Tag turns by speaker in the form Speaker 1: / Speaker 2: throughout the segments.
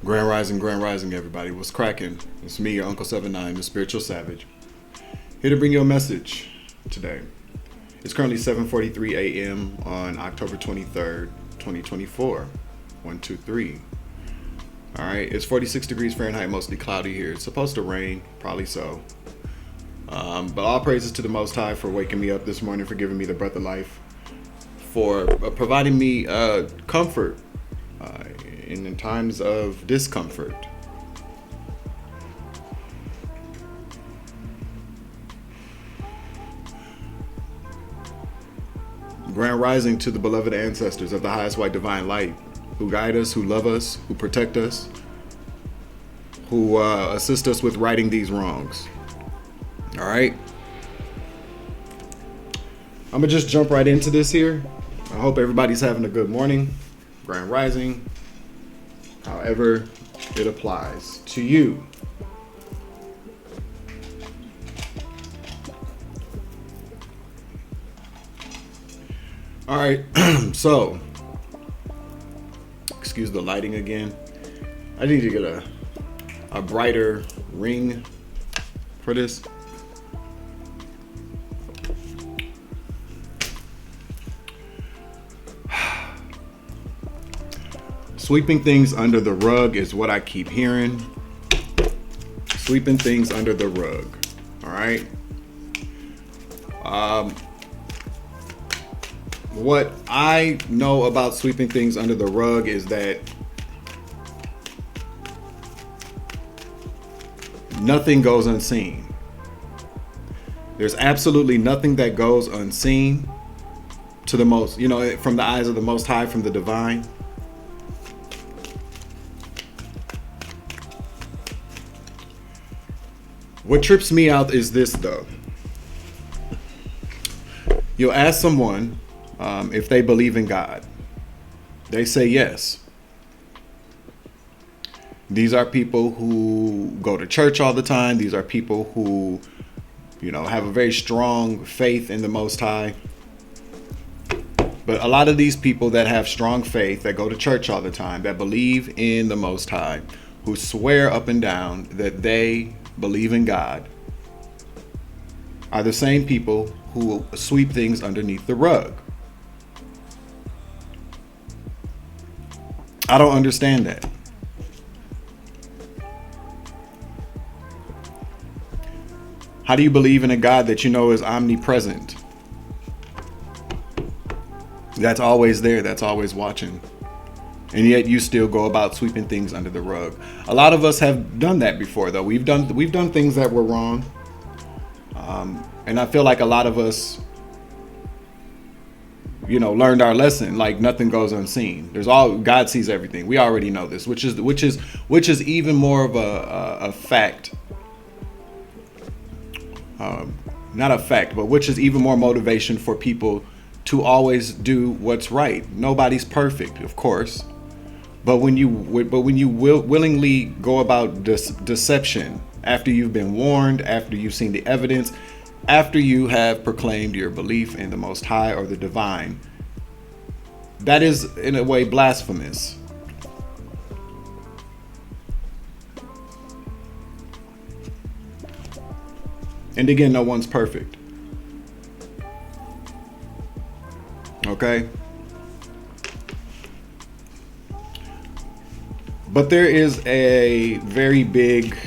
Speaker 1: Grand Rising, everybody. What's cracking? It's me, your Uncle 79, the Spiritual Savage, here to bring you a message today. It's currently 7:43 a.m. on October 23rd, 2024. 1, 2, 3. All right, it's 46 degrees Fahrenheit, mostly cloudy here. It's supposed to rain, probably so. But all praises to the Most High for waking me up this morning, for giving me the breath of life, for providing me comfort in times of discomfort. Grand rising to the beloved ancestors of the highest white divine light, who guide us, who love us, who protect us, who assist us with righting these wrongs. All right. I'm gonna just jump right into this here. I hope everybody's having a good morning. Grand rising, however it applies to you. All right. So, excuse the lighting again. I need to get a brighter ring for this. Sweeping things under the rug is what I keep hearing. Sweeping things under the rug. All right. What I know about sweeping things under the rug is that nothing goes unseen. There's absolutely nothing that goes unseen to the most, from the eyes of the Most High, from the divine. What trips me out is this, though. You'll ask someone if they believe in God. They say yes. These are people who go to church all the time. These are people who, have a very strong faith in the Most High. But a lot of these people that have strong faith, that go to church all the time, that believe in the Most High, who swear up and down that they believe in God, are the same people who sweep things underneath the rug. I don't understand that. How do you believe in a God that you know is omnipresent? That's always there, that's always watching. And yet you still go about sweeping things under the rug. A lot of us have done that before, though. We've done things that were wrong. And I feel like a lot of us, learned our lesson. Like, nothing goes unseen. God sees everything. We already know this, which is even more of a fact. Not a fact, but which is even more motivation for people to always do what's right. Nobody's perfect, of course. But when you willingly go about deception after you've been warned, after you've seen the evidence, after you have proclaimed your belief in the Most High or the divine, that is in a way blasphemous. And again, no one's perfect. Okay? But there is a very big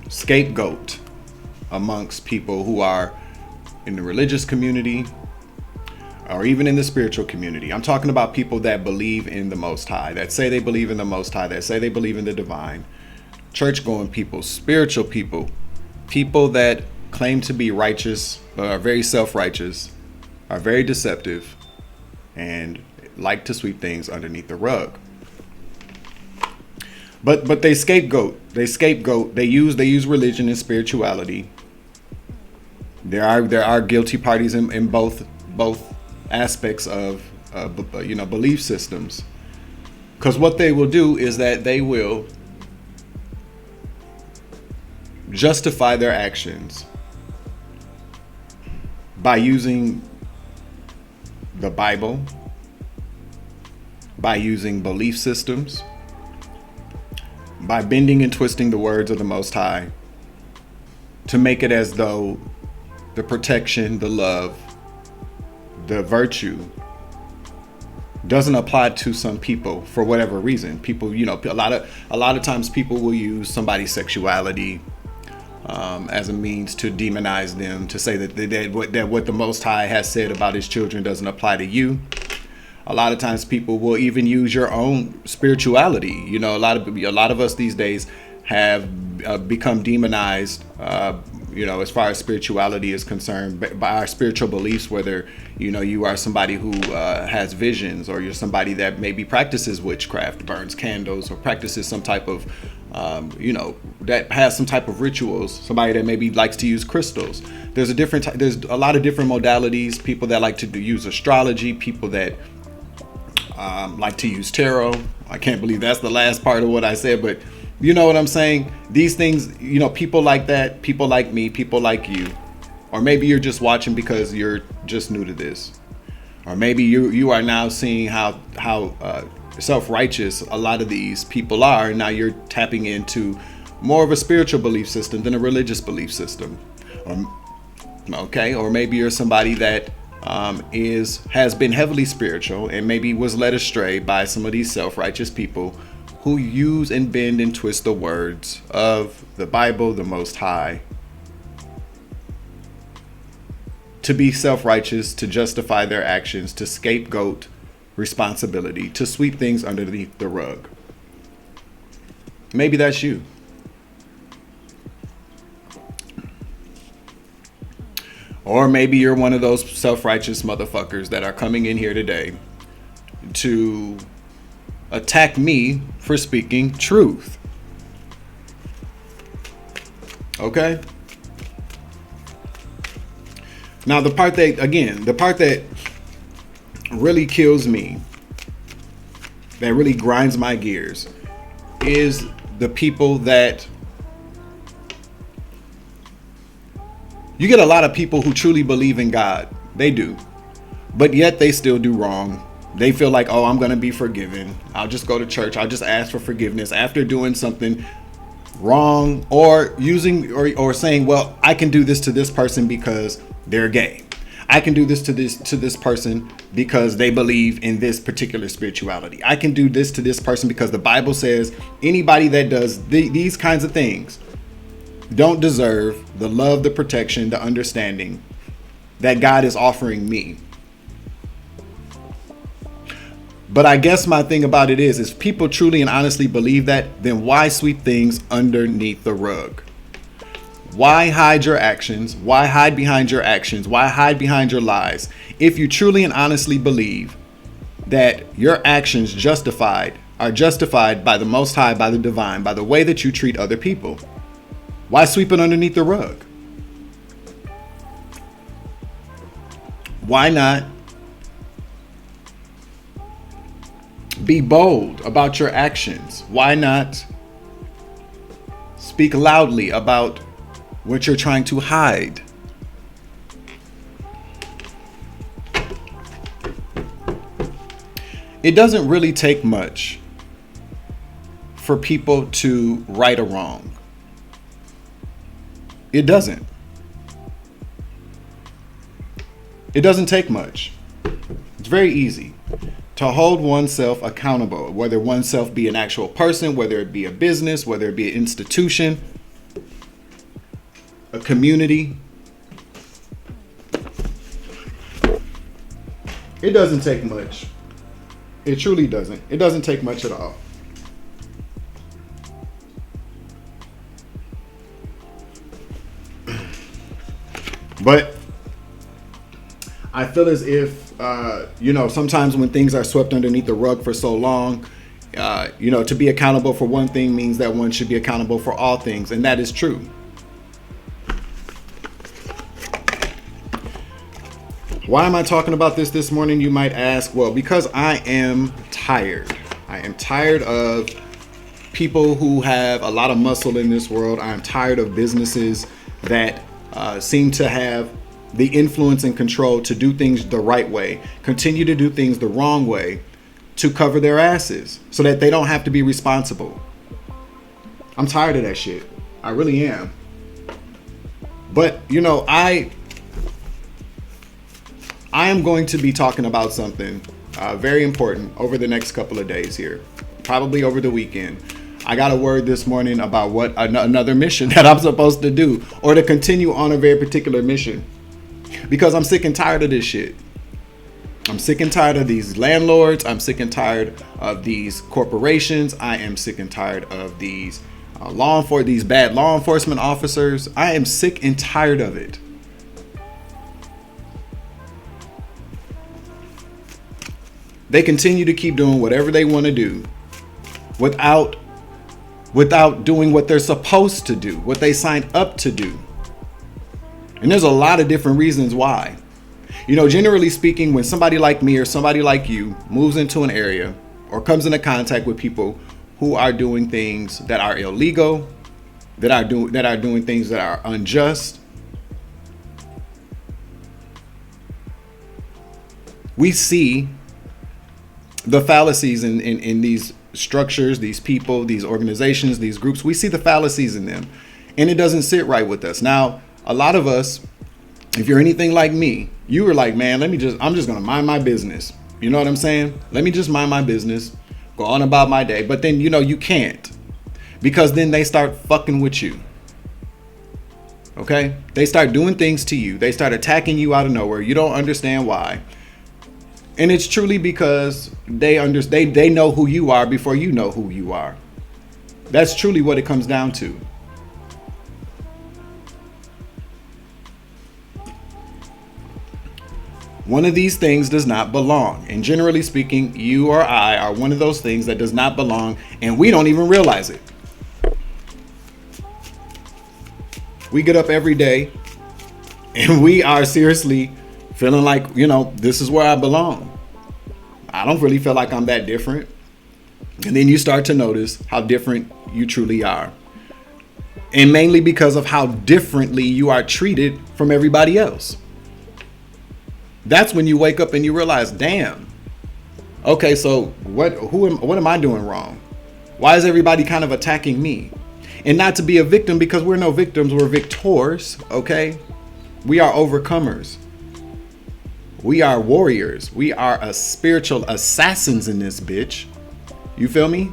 Speaker 1: scapegoat amongst people who are in the religious community or even in the spiritual community. I'm talking about people that believe in the Most High, that say they believe in the Most High, that say they believe in the divine. Church-going people, spiritual people, people that claim to be righteous, but are very self-righteous, are very deceptive, and like to sweep things underneath the rug. But they scapegoat. They use religion and spirituality. There are guilty parties in both aspects of belief systems. Because what they will do is that they will justify their actions by using the Bible, by using belief systems, by bending and twisting the words of the Most High to make it as though the protection, the love, the virtue doesn't apply to some people for whatever reason. People, a lot of times people will use somebody's sexuality as a means to demonize them, to say that what the Most High has said about his children doesn't apply to you. A lot of times people will even use your own spirituality. A lot of us these days have become demonized, as far as spirituality is concerned, by our spiritual beliefs, whether, you are somebody who has visions, or you're somebody that maybe practices witchcraft, burns candles, or practices some type of, that has some type of rituals, somebody that maybe likes to use crystals. There's a lot of different modalities, people that like to use astrology, people that like to use tarot. I can't believe that's the last part of what I said, but you know what I'm saying? These things, people like that, people like me, people like you, or maybe you're just watching because you're just new to this, or maybe you are now seeing how self-righteous a lot of these people are, and now you're tapping into more of a spiritual belief system than a religious belief system. Or maybe you're somebody that has been heavily spiritual and maybe was led astray by some of these self-righteous people who use and bend and twist the words of the Bible, the Most High, to be self-righteous, to justify their actions, to scapegoat responsibility, to sweep things underneath the rug. Maybe that's you. Or maybe you're one of those self-righteous motherfuckers that are coming in here today to attack me for speaking truth. Okay? Now, the part that really kills me, that really grinds my gears, is the people that you get a lot of people who truly believe in God. They do. But yet they still do wrong. They feel like, oh, I'm going to be forgiven. I'll just go to church. I'll just ask for forgiveness after doing something wrong, or saying, well, I can do this to this person because they're gay. I can do this to this person because they believe in this particular spirituality. I can do this to this person because the Bible says anybody that does these kinds of things don't deserve the love, the protection, the understanding that God is offering me. But I guess my thing about it is if people truly and honestly believe that, then why sweep things underneath the rug? Why hide your actions? Why hide behind your actions? Why hide behind your lies? If you truly and honestly believe that your actions are justified by the Most High, by the divine, by the way that you treat other people, why sweep it underneath the rug? Why not be bold about your actions? Why not speak loudly about what you're trying to hide? It doesn't really take much for people to right a wrong. It doesn't. It doesn't take much. It's very easy to hold oneself accountable, whether oneself be an actual person, whether it be a business, whether it be an institution, a community. It doesn't take much. It truly doesn't. It doesn't take much at all. But I feel as if, sometimes when things are swept underneath the rug for so long, to be accountable for one thing means that one should be accountable for all things. And that is true. Why am I talking about this morning, you might ask? Well, because I am tired. I am tired of people who have a lot of muscle in this world. I am tired of businesses that seem to have the influence and control to do things the right way, continue to do things the wrong way, to cover their asses so that they don't have to be responsible. I'm tired of that shit. I really am. But, you know, I am going to be talking about something very important over the next couple of days here, probably over the weekend. I got a word this morning about what another mission that I'm supposed to do, or to continue on a very particular mission, because I'm sick and tired of this shit. I'm sick and tired of these landlords. I'm sick and tired of these corporations. I am sick and tired of these these bad law enforcement officers. I am sick and tired of it. They continue to keep doing whatever they want to do without doing what they're supposed to do, what they signed up to do. And there's a lot of different reasons why. You know, generally speaking, when somebody like me or somebody like you moves into an area or comes into contact with people who are doing things that are illegal, that are doing things that are unjust, we see the fallacies in these structures, these people, these organizations, these groups. We see the fallacies in them, and it doesn't sit right with us. Now, a lot of us, if you're anything like me, you were like, man, I'm just gonna mind my business. You know what I'm saying? Let me just mind my business, go on about my day. But then, you know, you can't, because then they start fucking with you. Okay? They start doing things to you. They start attacking you out of nowhere. You don't understand why. And it's truly because they know who you are before you know who you are. That's truly what it comes down to. One of these things does not belong. And generally speaking, you or I are one of those things that does not belong, and we don't even realize it. We get up every day and we are seriously feeling like, you know, this is where I belong. I don't really feel like I'm that different. And then you start to notice how different you truly are. And mainly because of how differently you are treated from everybody else. That's when you wake up and you realize, damn, okay, so what am I doing wrong? Why is everybody kind of attacking me? And not to be a victim, because we're no victims, we're victors, okay? We are overcomers. We are warriors. We are spiritual assassins in this bitch. You feel me?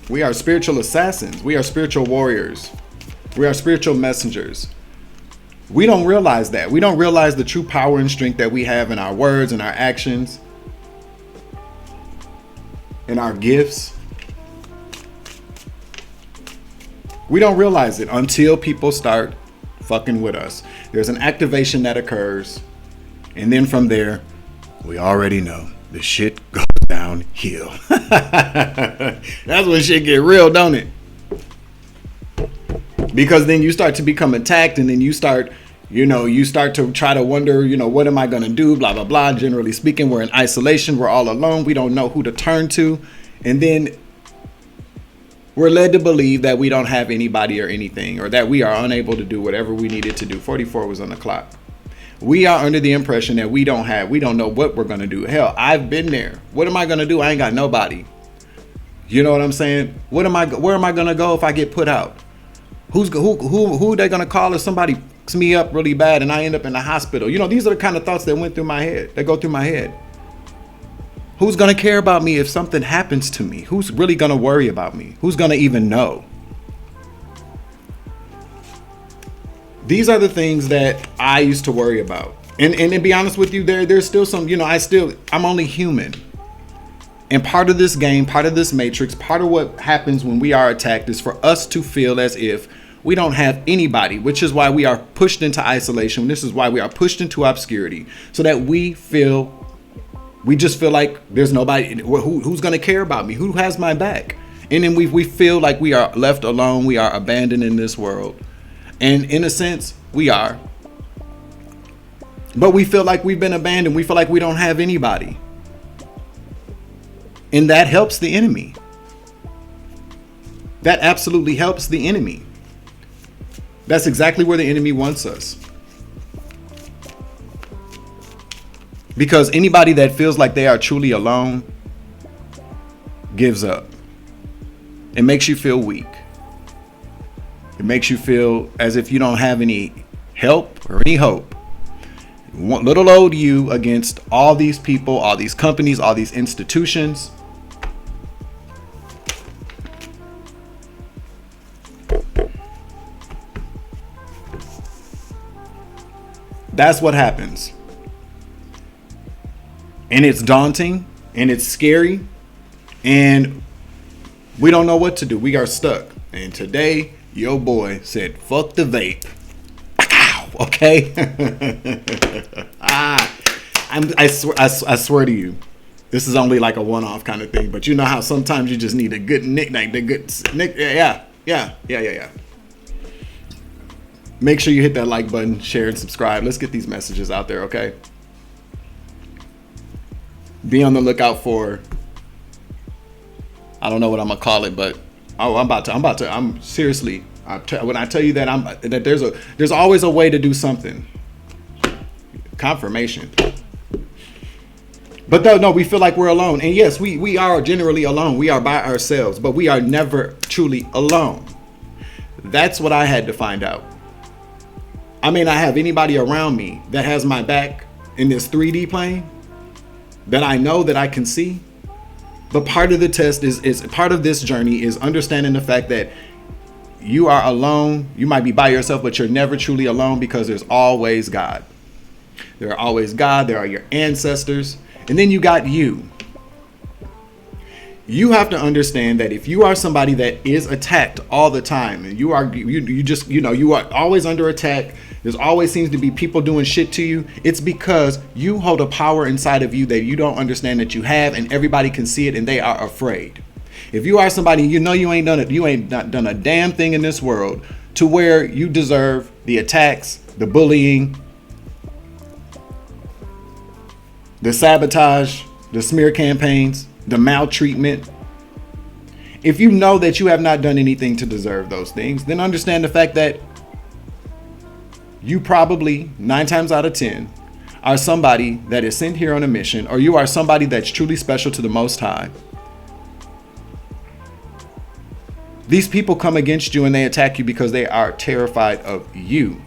Speaker 1: We are spiritual assassins. We are spiritual warriors. We are spiritual messengers. We don't realize that. We don't realize the true power and strength that we have in our words and our actions, in our gifts. We don't realize it until people start fucking with us. There's an activation that occurs, and then from there, we already know the shit goes downhill. That's when shit get real, don't it? Because then you start to become attacked, and then you start to try to wonder, what am I going to do? Blah, blah, blah. Generally speaking, we're in isolation. We're all alone. We don't know who to turn to. And then we're led to believe that we don't have anybody or anything, or that we are unable to do whatever we needed to do. 44 was on the clock. We are under the impression that we don't know what we're going to do. Hell, I've been there. What am I going to do? I ain't got nobody. You know what I'm saying? Where am I going to go if I get put out? Who are they going to call if somebody fucks me up really bad and I end up in the hospital? These are the kind of thoughts that go through my head. Who's going to care about me if something happens to me? Who's really going to worry about me? Who's going to even know? These are the things that I used to worry about. And to be honest with you, there's still some, I'm only human. And part of this game, part of this matrix, part of what happens when we are attacked is for us to feel as if we don't have anybody, which is why we are pushed into isolation. This is why we are pushed into obscurity, so that we just feel like there's nobody who's going to care about me, who has my back. And then we feel like we are left alone. We are abandoned in this world. And in a sense, we are. But we feel like we've been abandoned. We feel like we don't have anybody. And that helps the enemy. That absolutely helps the enemy. That's exactly where the enemy wants us. Because anybody that feels like they are truly alone gives up. It makes you feel weak. It makes you feel as if you don't have any help or any hope. Little old you against all these people, all these companies, all these institutions. That's what happens. And it's daunting and it's scary and we don't know what to do. We are stuck. And today, your boy said, fuck the vape. Okay? I swear to you, this is only like a one-off kind of thing. But you know how sometimes you just need a good nickname. The good nick. Yeah. Make sure you hit that like button, share, and subscribe. Let's get these messages out there, okay? Be on the lookout for, I don't know what I'm gonna call it, but I'm seriously, when I tell you that that there's always a way to do something. Confirmation. But no, we feel like we're alone. And yes, we are generally alone. We are by ourselves, but we are never truly alone. That's what I had to find out. I may not have anybody around me that has my back in this 3D plane that I know that I can see. But part of the test is part of this journey is understanding the fact that you are alone. You might be by yourself, but you're never truly alone because there's always God. There are always God. There are your ancestors. And then you got you. You have to understand that if you are somebody that is attacked all the time and you are always under attack, there's always seems to be people doing shit to you. It's because you hold a power inside of you that you don't understand that you have, and everybody can see it and they are afraid. If you are somebody, you ain't done a damn thing in this world to where you deserve the attacks, the bullying, the sabotage, the smear campaigns, the maltreatment. If you know that you have not done anything to deserve those things, then understand the fact that you probably 9 times out of 10 are somebody that is sent here on a mission, or you are somebody that's truly special to the Most High. These people come against you and they attack you because they are terrified of you.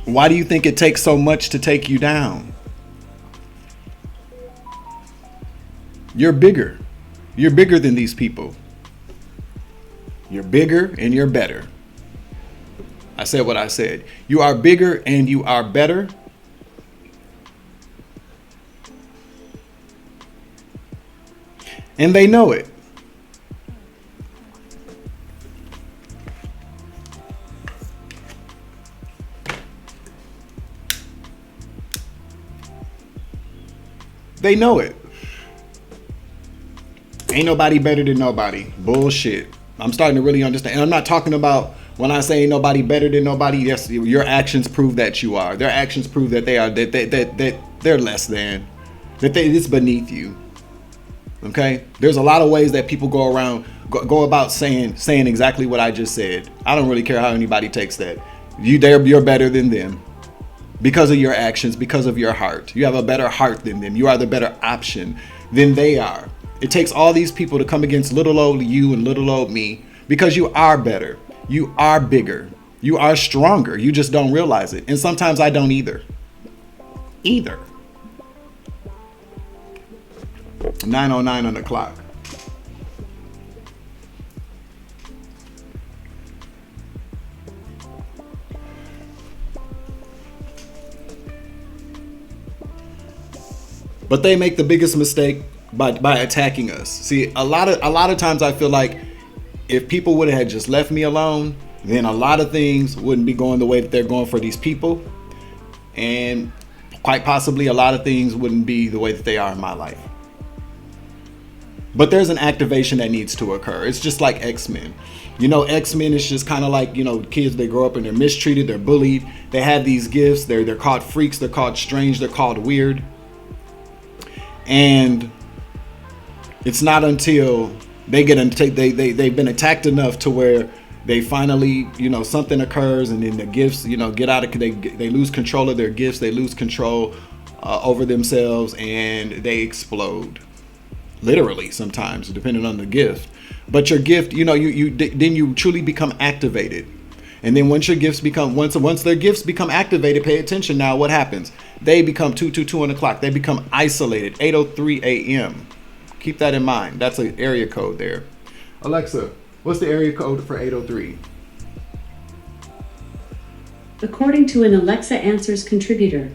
Speaker 1: Why do you think it takes so much to take you down? You're bigger. You're bigger than these people. You're bigger and you're better. I said what I said. You are bigger and you are better. And they know it. They know it. Ain't nobody better than nobody. Bullshit. I'm starting to really understand. And I'm not talking about when I say ain't nobody better than nobody. Yes, your actions prove that you are. Their actions prove that they are that they're less than. It's beneath you. Okay? There's a lot of ways that people go about saying exactly what I just said. I don't really care how anybody takes that. You're better than them. Because of your actions, because of your heart. You have a better heart than them. You are the better option than they are. It takes all these people to come against little old you and little old me because you are better. You are bigger. You are stronger. You just don't realize it. And sometimes I don't either. 9:09 on the clock. But they make the biggest mistake by attacking us. See, a lot of times I feel like if people would have just left me alone, then a lot of things wouldn't be going the way that they're going for these people. And quite possibly a lot of things wouldn't be the way that they are in my life. But there's an activation that needs to occur. It's just like X-Men. X-Men is just kind of like, kids, they grow up and they're mistreated, they're bullied. They have these gifts. They're called freaks. They're called strange. They're called weird. And it's not until They they've been attacked enough to where they finally, something occurs, and then the gifts, get out of, they lose control of their gifts. They lose control over themselves, and they explode. Literally, sometimes, depending on the gift. But your gift, then you truly become activated. And then once their gifts become activated, pay attention now. What happens? They become 222 on the clock. They become isolated. 8:03 a.m. Keep that in mind. That's an area code there. Alexa, what's the area code for 8:03?
Speaker 2: According to an Alexa Answers contributor,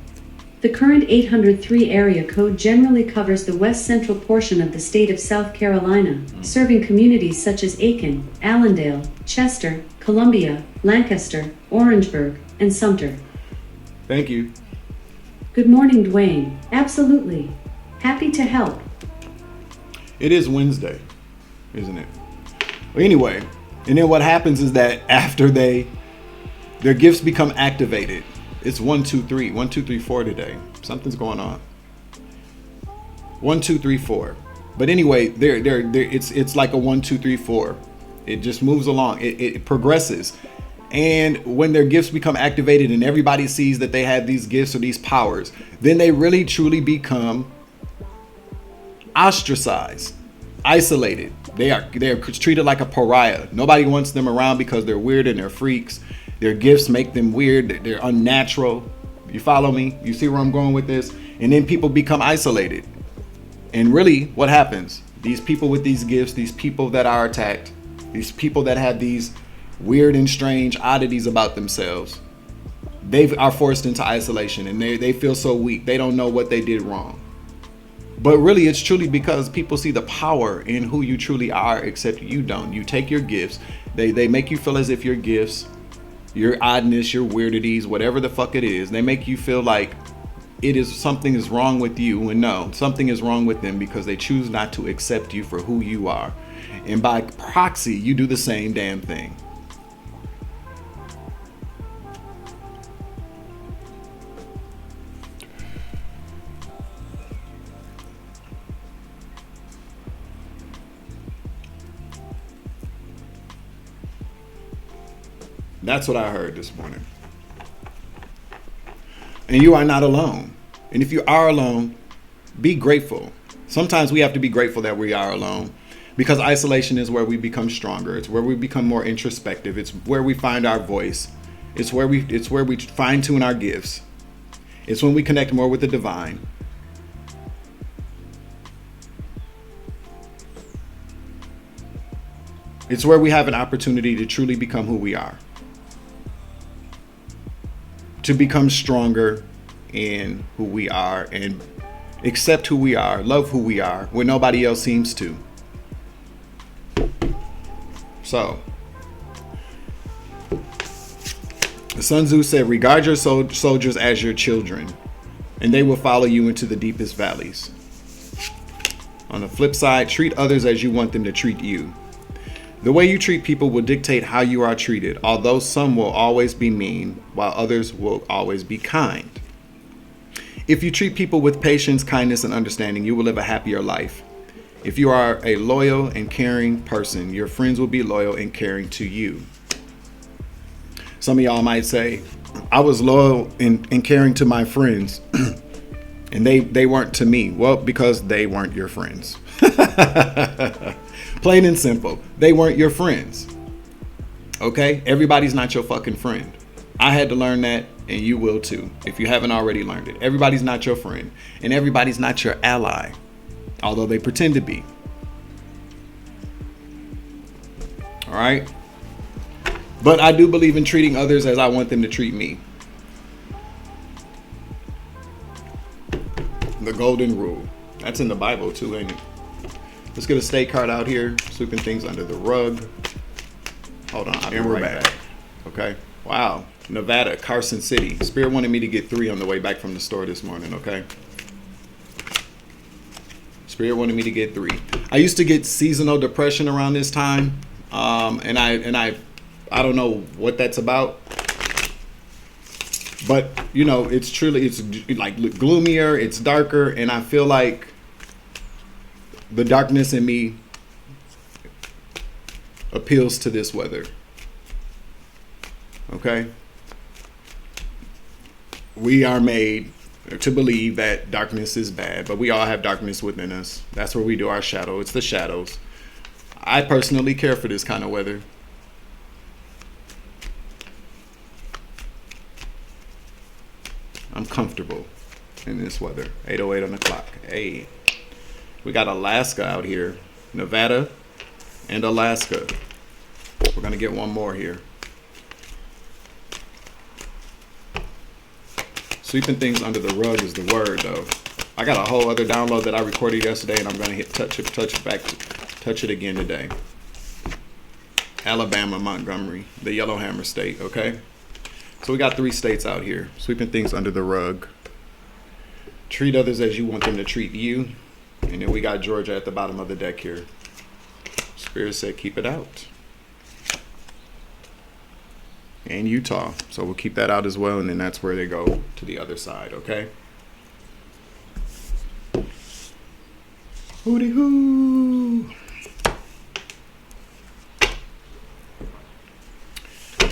Speaker 2: the current 803 area code generally covers the west central portion of the state of South Carolina, serving communities such as Aiken, Allendale, Chester, Columbia, Lancaster, Orangeburg, and Sumter.
Speaker 1: Thank you.
Speaker 2: Good morning, Dwayne. Absolutely. Happy to help.
Speaker 1: It is Wednesday, isn't it? Well, anyway, and then what happens is that after their gifts become activated, it's 1, 2, 3, 1, 2, 3, 4 today. Something's going on. 1, 2, 3, 4. But anyway, it's like a 1, 2, 3, 4. It just moves along. It progresses. And when their gifts become activated and everybody sees that they have these gifts or these powers, then they really truly become ostracized, isolated. They're treated like a pariah. Nobody wants them around because they're weird and they're freaks. Their gifts make them weird. They're unnatural. You follow me? You see where I'm going with this? And then people become isolated. And really, what happens? These people with these gifts, these people that are attacked, these people that have these weird and strange oddities about themselves, they are forced into isolation, and they feel so weak. They don't know what they did wrong. But really, it's truly because people see the power in who you truly are, except you don't. You take your gifts. They make you feel as if your gifts, your oddness, your weirdities, whatever the fuck it is, they make you feel like something is wrong with you. And no, something is wrong with them because they choose not to accept you for who you are. And by proxy, you do the same damn thing. That's what I heard this morning. And you are not alone. And if you are alone, be grateful. Sometimes we have to be grateful that we are alone, because isolation is where we become stronger. It's where we become more introspective. It's where we find our voice. It's where we fine tune our gifts. It's when we connect more with the divine. It's where we have an opportunity to truly become who we are. To become stronger in who we are and accept who we are, love who we are, when nobody else seems to. So, Sun Tzu said, regard your soldiers as your children, and they will follow you into the deepest valleys. On the flip side, treat others as you want them to treat you. The way you treat people will dictate how you are treated, although some will always be mean, while others will always be kind. If you treat people with patience, kindness, and understanding, you will live a happier life. If you are a loyal and caring person, your friends will be loyal and caring to you. Some of y'all might say, I was loyal and caring to my friends, and they weren't to me. Well, because they weren't your friends. Plain and simple. They weren't your friends. Okay? Everybody's not your fucking friend. I had to learn that, and you will too, if you haven't already learned it. Everybody's not your friend, and everybody's not your ally, although they pretend to be. All right? But I do believe in treating others as I want them to treat me. The golden rule. That's in the Bible too, ain't it? Let's get a state card out here, sweeping things under the rug. Hold on, and we're back. Okay. Wow. Nevada, Carson City. Spirit wanted me to get 3 on the way back from the store this morning, okay? Spirit wanted me to get 3. I used to get seasonal depression around this time. And I don't know what that's about. But, it's like gloomier, it's darker, and I feel like the darkness in me appeals to this weather. Okay? We are made to believe that darkness is bad, but we all have darkness within us. That's where we do our shadow. It's the shadows. I personally care for this kind of weather. I'm comfortable in this weather. 8:08 on the clock. Hey, we got Alaska out here. Nevada and Alaska. We're going to get one more here. Sweeping things under the rug is the word, though. I got a whole other download that I recorded yesterday, and I'm going to touch it again today. Alabama, Montgomery, the Yellowhammer State, okay? So we got 3 states out here. Sweeping things under the rug. Treat others as you want them to treat you. And then we got Georgia at the bottom of the deck here. Spirit said keep it out. And Utah. So we'll keep that out as well. And then that's where they go to the other side, okay? Hooty hoo.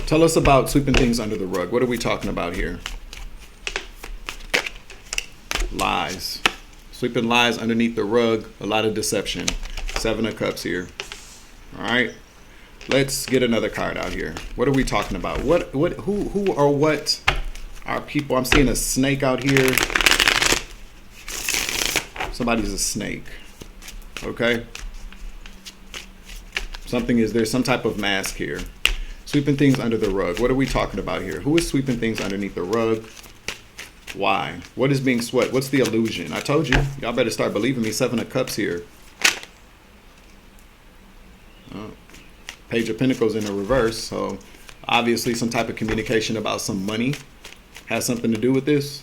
Speaker 1: Tell us about sweeping things under the rug. What are we talking about here? Lies. Sweeping lies underneath the rug. A lot of deception. 7 of Cups here. All right. Let's get another card out here. What are we talking about? Who or what are people? I'm seeing a snake out here. Somebody's a snake. Okay. There's some type of mask here. Sweeping things under the rug. What are we talking about here? Who is sweeping things underneath the rug? Why? What is being swept? What's the illusion? I told you. Y'all better start believing me. 7 of Cups here. Page of Pentacles in the reverse. So obviously some type of communication about some money has something to do with this.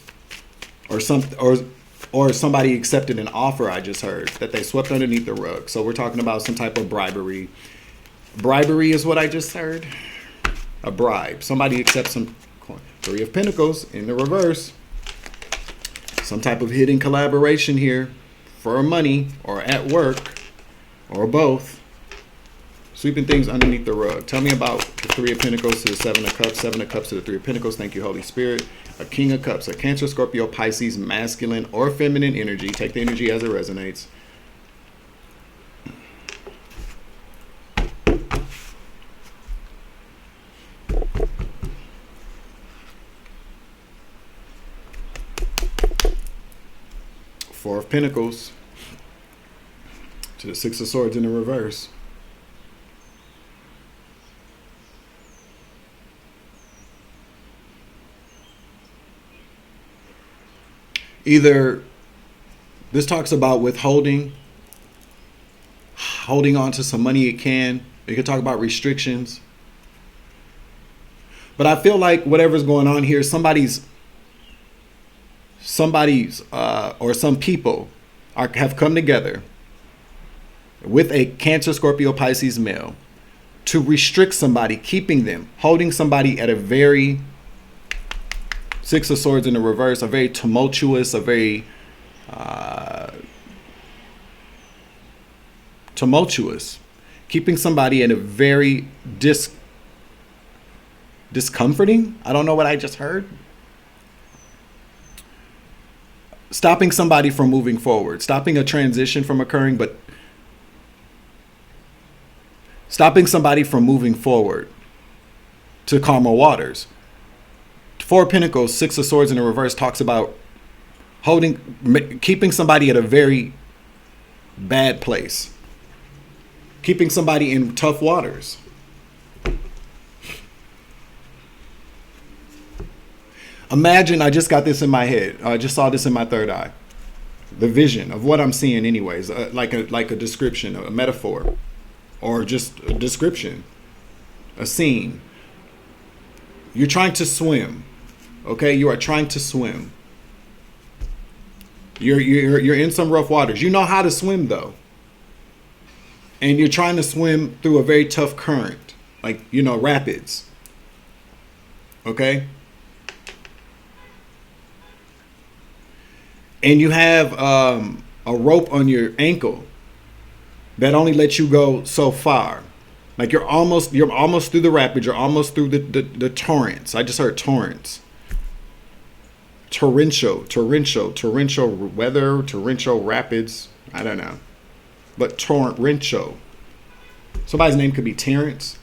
Speaker 1: Or somebody accepted an offer I just heard that they swept underneath the rug. So we're talking about some type of bribery. Bribery is what I just heard. A bribe. Somebody accepts some coin. 3 of Pentacles in the reverse. Some type of hidden collaboration here for money or at work or both. Sweeping things underneath the rug. Tell me about the 3 of Pentacles to the 7 of Cups. 7 of Cups to the 3 of Pentacles. Thank you, Holy Spirit. A King of Cups. A Cancer, Scorpio, Pisces, masculine or feminine energy. Take the energy as it resonates. Four of Pentacles to the 6 of Swords in the reverse. Either this talks about withholding, holding on to some money it can. You could talk about restrictions. But I feel like whatever's going on here, somebody's or some people have come together with a Cancer, Scorpio, Pisces male to restrict somebody, keeping them, holding somebody at a very 6 of Swords in the reverse, a very tumultuous, a very tumultuous, keeping somebody in a very discomforting. I don't know what I just heard. Stopping somebody from moving forward, stopping a transition from occurring, but stopping somebody from moving forward to calmer waters. 4 of Pentacles, 6 of Swords in the reverse talks about keeping somebody at a very bad place, keeping somebody in tough waters. Imagine, I just got this in my head. I just saw this in my third eye. The vision of what I'm seeing anyways, like a description, a metaphor, or just a description, a scene. You're trying to swim. Okay, you are trying to swim. You're in some rough waters. You know how to swim though. And you're trying to swim through a very tough current, like, rapids. Okay? And you have a rope on your ankle that only lets you go so far. Like you're almost through the rapids. You're almost through the torrents. I just heard torrents. Torrential weather, torrential rapids. I don't know. But torrential. Somebody's name could be Terrence.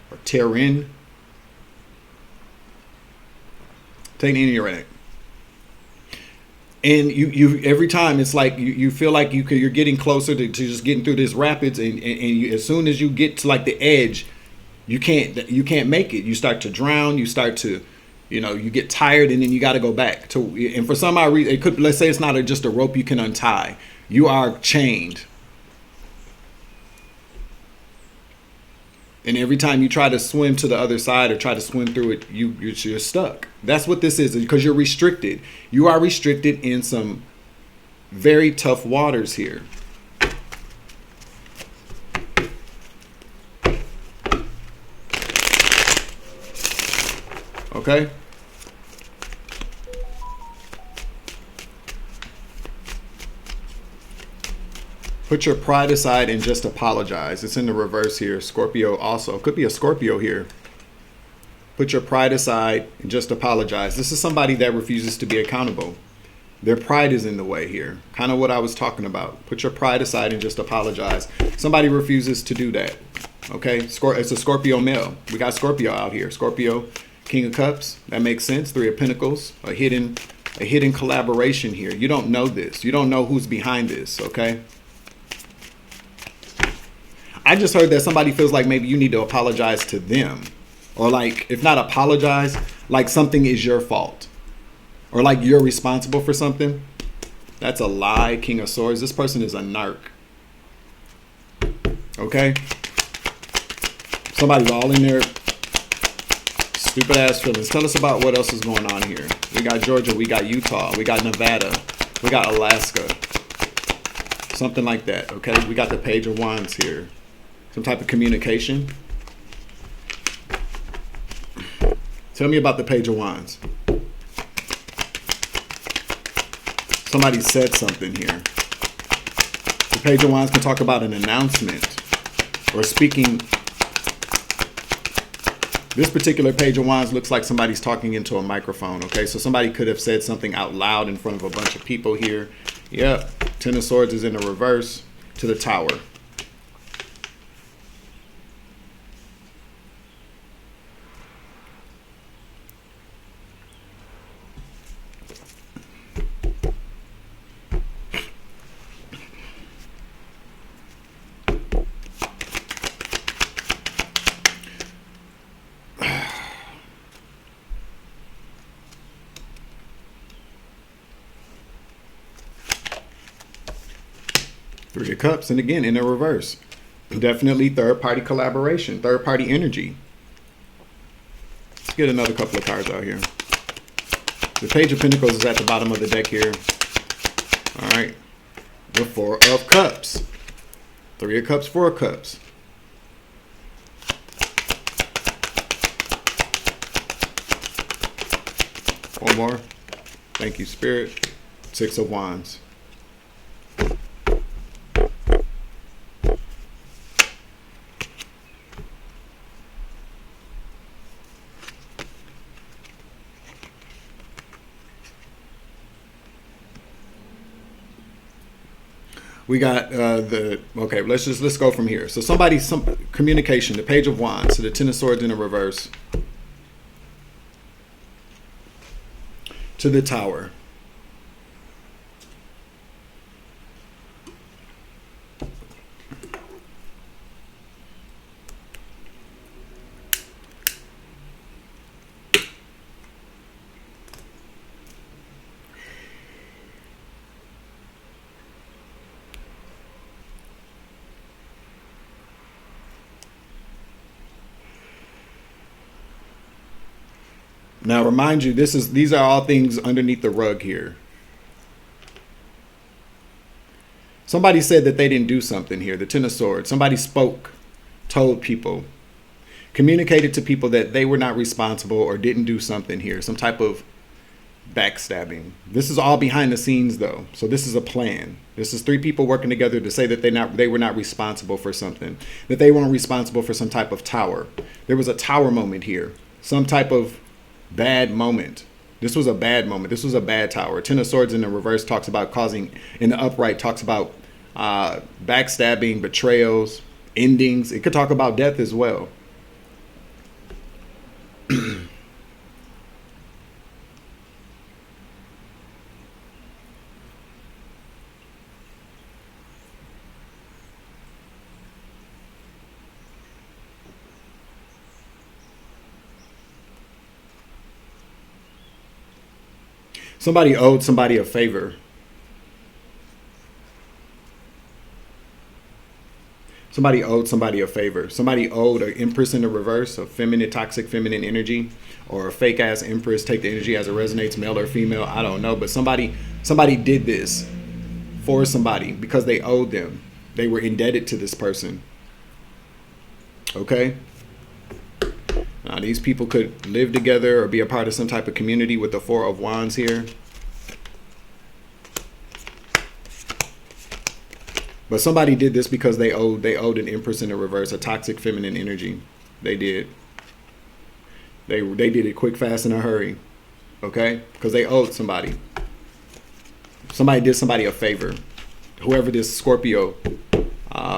Speaker 1: Or Terrin. Take any of your rank. And you every time it's like you feel like you're getting closer to just getting through this rapids, and you, as soon as you get to like the edge, you can't make it. You start to drown. You start to, you get tired, and then you got to go back to. And for some odd reason, it could, let's say it's not just a rope you can untie. You are chained. And every time you try to swim to the other side or try to swim through it, you're stuck. That's what this is, because you're restricted. You are restricted in some very tough waters here. Okay? Put your pride aside and just apologize. It's in the reverse here. Scorpio also. Could be a Scorpio here. Put your pride aside and just apologize. This is somebody that refuses to be accountable. Their pride is in the way here. Kind of what I was talking about. Put your pride aside and just apologize. Somebody refuses to do that. Okay? It's a Scorpio male. We got Scorpio out here. Scorpio, King of Cups. That makes sense. Three of Pentacles. A hidden collaboration here. You don't know this. You don't know who's behind this. Okay? I just heard that somebody feels like maybe you need to apologize to them. Or like, if not apologize, like something is your fault. Or like you're responsible for something. That's a lie, King of Swords. This person is a narc. Okay? Somebody's all in there. Stupid ass feelings. Tell us about what else is going on here. We got Georgia, we got Utah, we got Nevada, we got Alaska. Something like that, okay? We got the Page of Wands here. Some type of communication. Tell me about the Page of Wands. Somebody said something here. The Page of Wands can talk about an announcement or speaking. This particular Page of Wands looks like somebody's talking into a microphone, okay? So somebody could have said something out loud in front of a bunch of people here. Yep. Ten of Swords is in the reverse to the Tower. Three of Cups, and again in the reverse. Definitely third-party collaboration, third-party energy. Let's get another couple of cards out here. The Page of Pentacles is at the bottom of the deck here. All right. The Four of Cups. Three of Cups, Four of Cups. One more. Thank you, Spirit. Six of Wands. We got okay, let's go from here. So some communication, the Page of Wands, so the Ten of Swords in the reverse. To the Tower. Now, remind you, these are all things underneath the rug here. Somebody said that they didn't do something here. The Ten of Swords. Somebody spoke, told people, communicated to people that they were not responsible or didn't do something here. Some type of backstabbing. This is all behind the scenes though. So this is a plan. This is three people working together to say that they were not responsible for something, that they weren't responsible for some type of tower. There was a tower moment here, some type of bad moment. This was a bad moment. This was a bad tower. Ten of Swords in the reverse talks about causing, in the upright talks about backstabbing, betrayals, endings. It could talk about death as well. Somebody owed somebody a favor. Somebody owed somebody a favor. Somebody owed an Empress in the reverse, a feminine, toxic feminine energy, or a fake ass Empress. Take the energy as it resonates, male or female. I don't know. But somebody did this for somebody because they owed them. They were indebted to this person. Okay? Now, these people could live together or be a part of some type of community with the Four of Wands here. But somebody did this because they owed an Empress in the reverse, a toxic feminine energy. They did. They did it quick, fast, in a hurry. Okay? Because they owed somebody. Somebody did somebody a favor. Whoever this Scorpio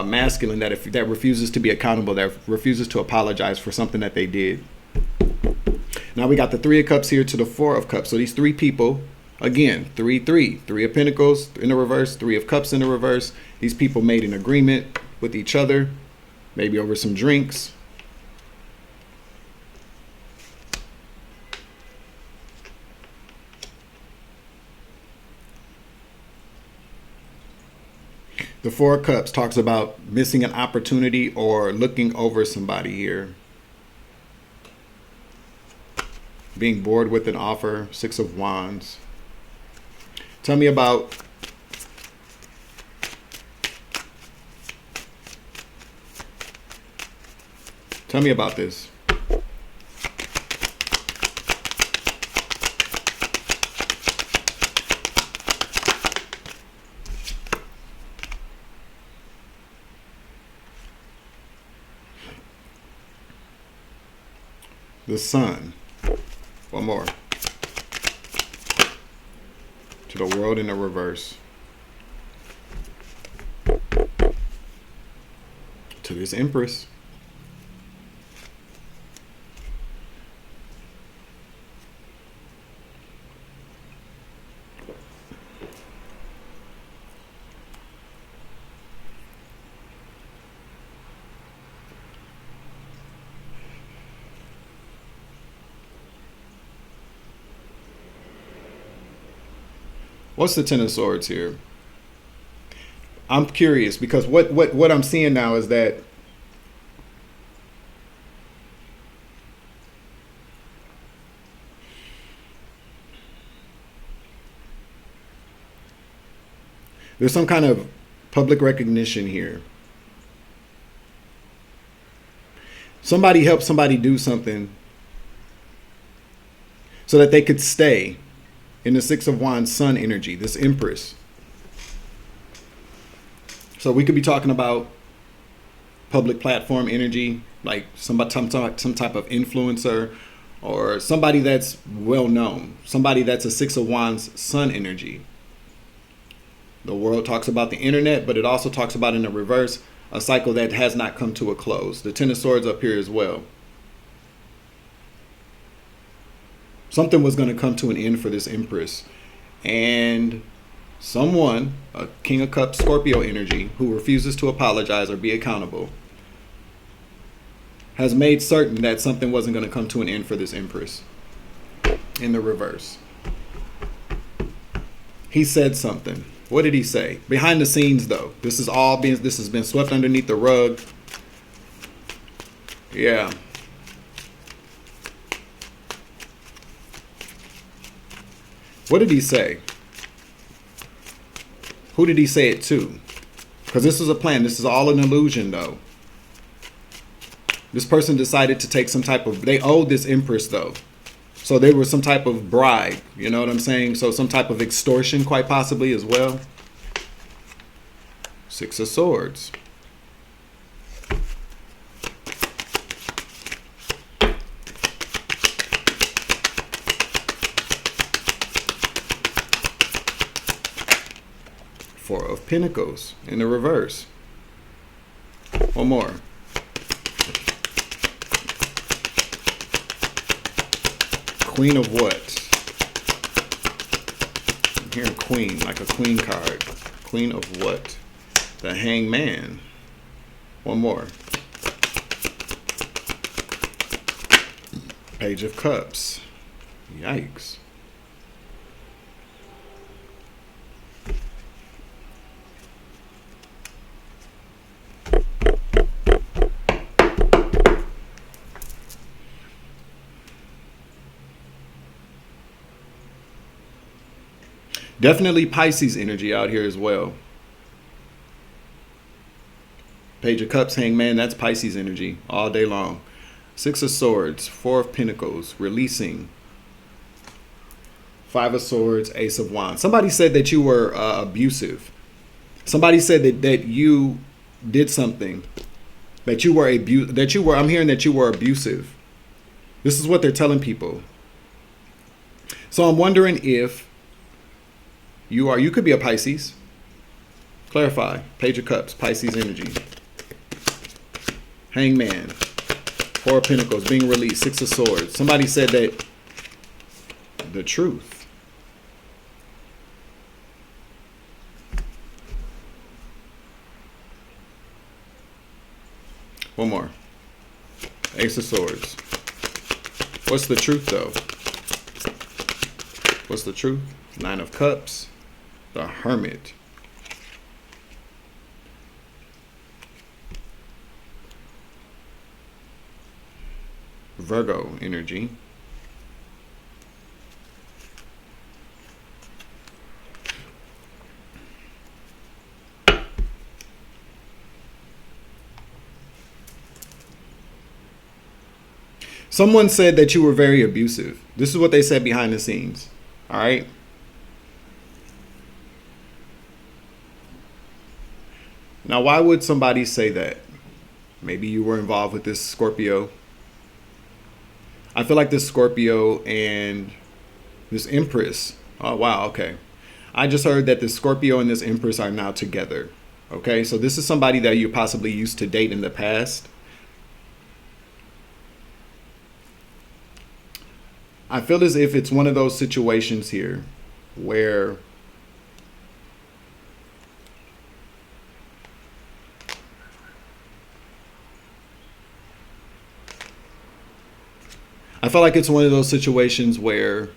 Speaker 1: masculine that refuses to be accountable, that refuses to apologize for something that they did. Now we got the Three of Cups here to the Four of Cups. So these three people, again, three of Pentacles in the reverse, Three of Cups in the reverse. These people made an agreement with each other, maybe over some drinks. The Four of Cups talks about missing an opportunity or looking over somebody here. Being bored with an offer. Six of Wands. Tell me about this. The Sun. One more. To the World in the reverse. To this Empress. What's the Ten of Swords here? I'm curious because what I'm seeing now is that there's some kind of public recognition here. Somebody helped somebody do something so that they could stay in the Six of Wands Sun energy, this Empress. So we could be talking about public platform energy, like some type of influencer or somebody that's well known, somebody that's a Six of Wands Sun energy. The World talks about the internet, but it also talks about, in the reverse, a cycle that has not come to a close. The Ten of Swords up here as well. Something was going to come to an end for this Empress. And someone, a King of Cups Scorpio energy, who refuses to apologize or be accountable, has made certain that something wasn't going to come to an end for this Empress. In the reverse. He said something. What did he say? Behind the scenes, though. This has been swept underneath the rug. Yeah. What did he say? Who did he say it to? Because this was a plan. This is all an illusion, though. This person decided to take some type of... They owed this Empress, though. So there was some type of bribe, you know what I'm saying? So some type of extortion, quite possibly, as well. Six of Swords. Four of Pentacles in the reverse. One more. Queen of what? I'm hearing Queen, like a Queen card. Queen of what? The Hangman. One more. Page of Cups. Yikes. Definitely Pisces energy out here as well. Page of Cups, Hangman, that's Pisces energy all day long. Six of Swords, Four of Pentacles, releasing. Five of Swords, Ace of Wands. Somebody said that you were abusive. Somebody said that you did something. That you were I'm hearing that you were abusive. This is what they're telling people. So I'm wondering if you could be a Pisces. Clarify. Page of Cups, Pisces energy. Hangman. Four of Pentacles, being released. Six of Swords. Somebody said that the truth. One more. Ace of Swords. What's the truth, though? What's the truth? Nine of Cups. The Hermit. Virgo energy. Someone said that you were very abusive. This is what they said behind the scenes. All right. Now, why would somebody say that? Maybe you were involved with this Scorpio. I feel like this Scorpio and this Empress. Oh, wow. Okay. I just heard that the Scorpio and this Empress are now together. Okay. So this is somebody that you possibly used to date in the past. I feel as if it's one of those situations here where I feel like it's one of those situations where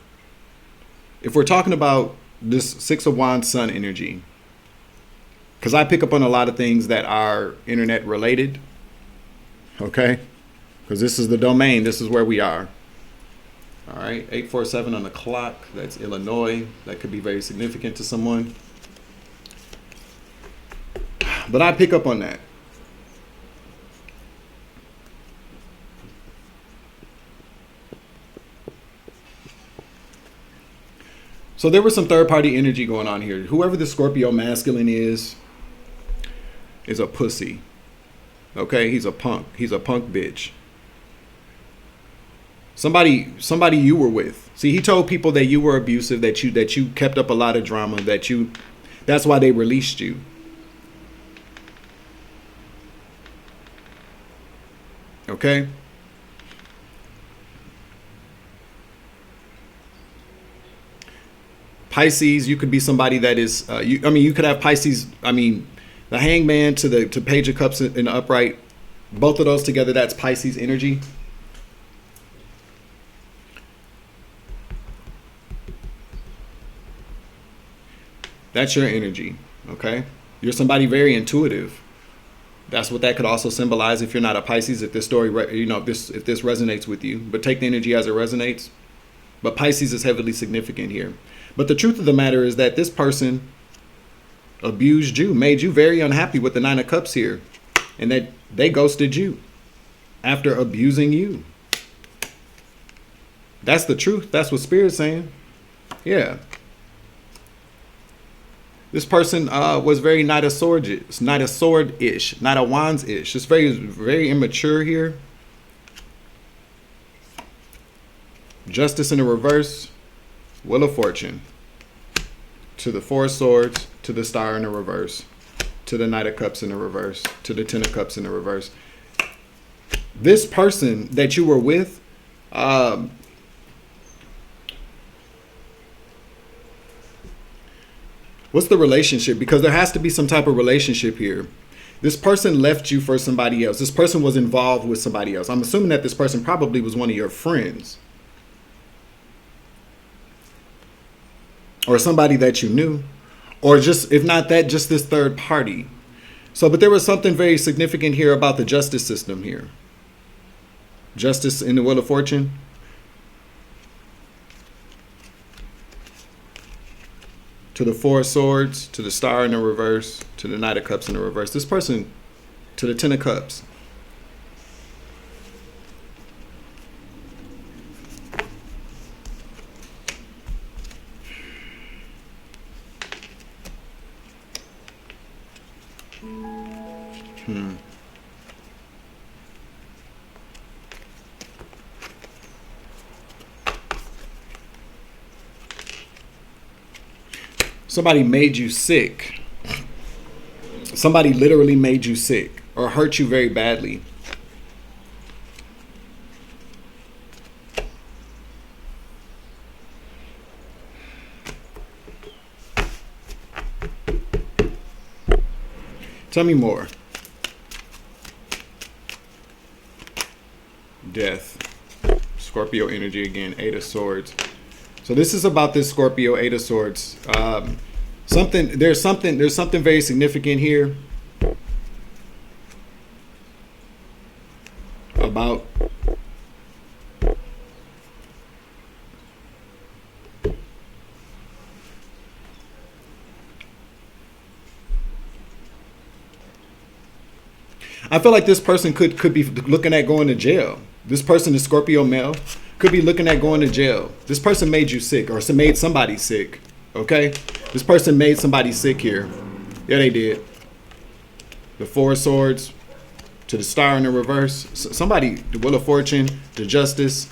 Speaker 1: if we're talking about this Six of Wands Sun energy, because I pick up on a lot of things that are internet related, okay? Because this is the domain, this is where we are. All right, 847 on the clock, that's Illinois. That could be very significant to someone. But I pick up on that. So there was some third-party energy going on here. Whoever the Scorpio masculine is a pussy. Okay, he's a punk. He's a punk bitch. Somebody you were with. See, he told people that you were abusive, that you kept up a lot of drama, that's why they released you. Okay? Pisces, you could be somebody that is you could have Pisces, the Hangman to Page of Cups in the upright. Both of those together, that's Pisces energy. That's your energy, okay? You're somebody very intuitive. That's what that could also symbolize if you're not a Pisces, if this story, if this resonates with you. But take the energy as it resonates. But Pisces is heavily significant here. But the truth of the matter is that this person abused you, made you very unhappy with the Nine of Cups here. And that they ghosted you after abusing you. That's the truth. That's what Spirit's saying. Yeah. This person was very Knight of Swords, Knight of Sword-ish, Knight of Wands-ish. It's very, very immature here. Justice in the reverse. Wheel of Fortune. To the Four of Swords. To the Star in the reverse. To the Knight of Cups in the reverse. To the Ten of Cups in the reverse. This person that you were with, what's the relationship? Because there has to be some type of relationship here. This person left you for somebody else. This person was involved with somebody else. I'm assuming that this person probably was one of your friends. Or somebody that you knew. Or just, if not that, just this third party. So, but there was something very significant here about the justice system here. Justice in the Wheel of Fortune. To the Four of Swords, to the Star in the reverse, to the Knight of Cups in the reverse. This person, to the Ten of Cups. Somebody made you sick. Somebody literally made you sick or hurt you very badly. Tell me more. Death. Scorpio energy again. Eight of Swords. So this is about this Scorpio Eight of Swords. There's something very significant here about I feel like this person could be looking at going to jail. This person is Scorpio male. Could be looking at going to jail. This person made you sick or made somebody sick. Okay? This person made somebody sick here. Yeah, they did. The Four of Swords to the Star in the reverse. Somebody, the Wheel of Fortune, the Justice.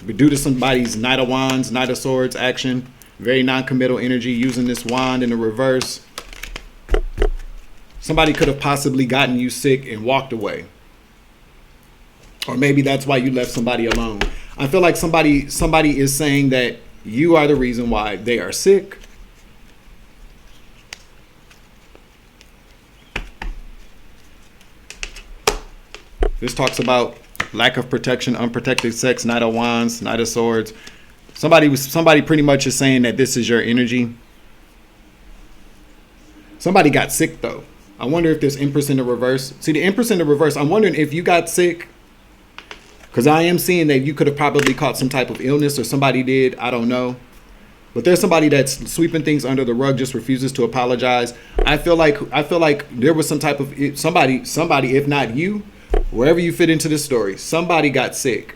Speaker 1: Due to somebody's Knight of Wands, Knight of Swords action. Very non-committal energy using this wand in the reverse. Somebody could have possibly gotten you sick and walked away. Or maybe that's why you left somebody alone. I feel like somebody is saying that you are the reason why they are sick. This talks about lack of protection, unprotected sex, Knight of Wands, Knight of Swords. Somebody pretty much is saying that this is your energy. Somebody got sick though. I wonder if there's Empress in the reverse. See the Empress in the reverse. I'm wondering if you got sick. Because I am seeing that you could have probably caught some type of illness or somebody did. I don't know. But there's somebody that's sweeping things under the rug, just refuses to apologize. I feel like there was some type of somebody, if not you, wherever you fit into this story, somebody got sick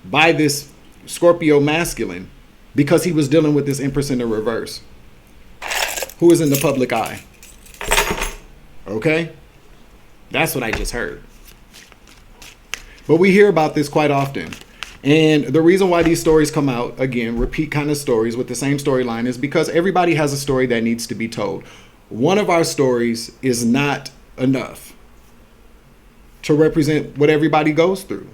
Speaker 1: by this Scorpio masculine because he was dealing with this Empress in the reverse, who is in the public eye. Okay? That's what I just heard. But we hear about this quite often. And the reason why these stories come out, again, repeat kind of stories with the same storyline, is because everybody has a story that needs to be told. One of our stories is not enough to represent what everybody goes through.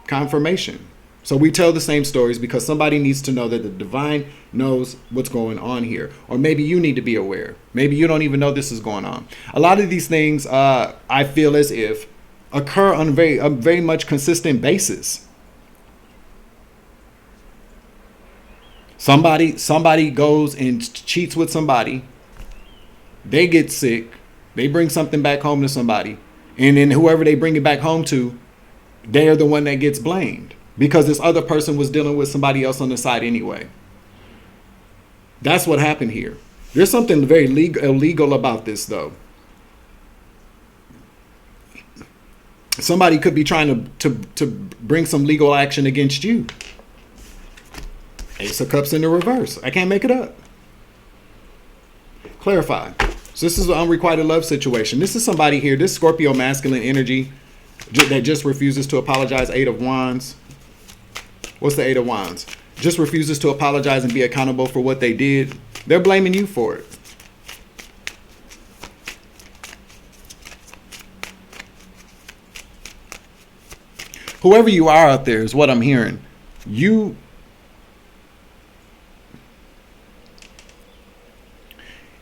Speaker 1: Confirmation. So we tell the same stories because somebody needs to know that the divine knows what's going on here. Or maybe you need to be aware. Maybe you don't even know this is going on. A lot of these things, I feel as if, occur on a very much consistent basis. Somebody goes and cheats with somebody. They get sick. They bring something back home to somebody. And then whoever they bring it back home to, they're the one that gets blamed. Because this other person was dealing with somebody else on the side anyway. That's what happened here. There's something very illegal about this, though. Somebody could be trying to bring some legal action against you. Ace of Cups in the reverse. I can't make it up. Clarify. So this is an unrequited love situation. This is somebody here, this Scorpio masculine energy that just refuses to apologize. Eight of Wands. What's the Eight of Wands? Just refuses to apologize and be accountable for what they did. They're blaming you for it. Whoever you are out there is what I'm hearing.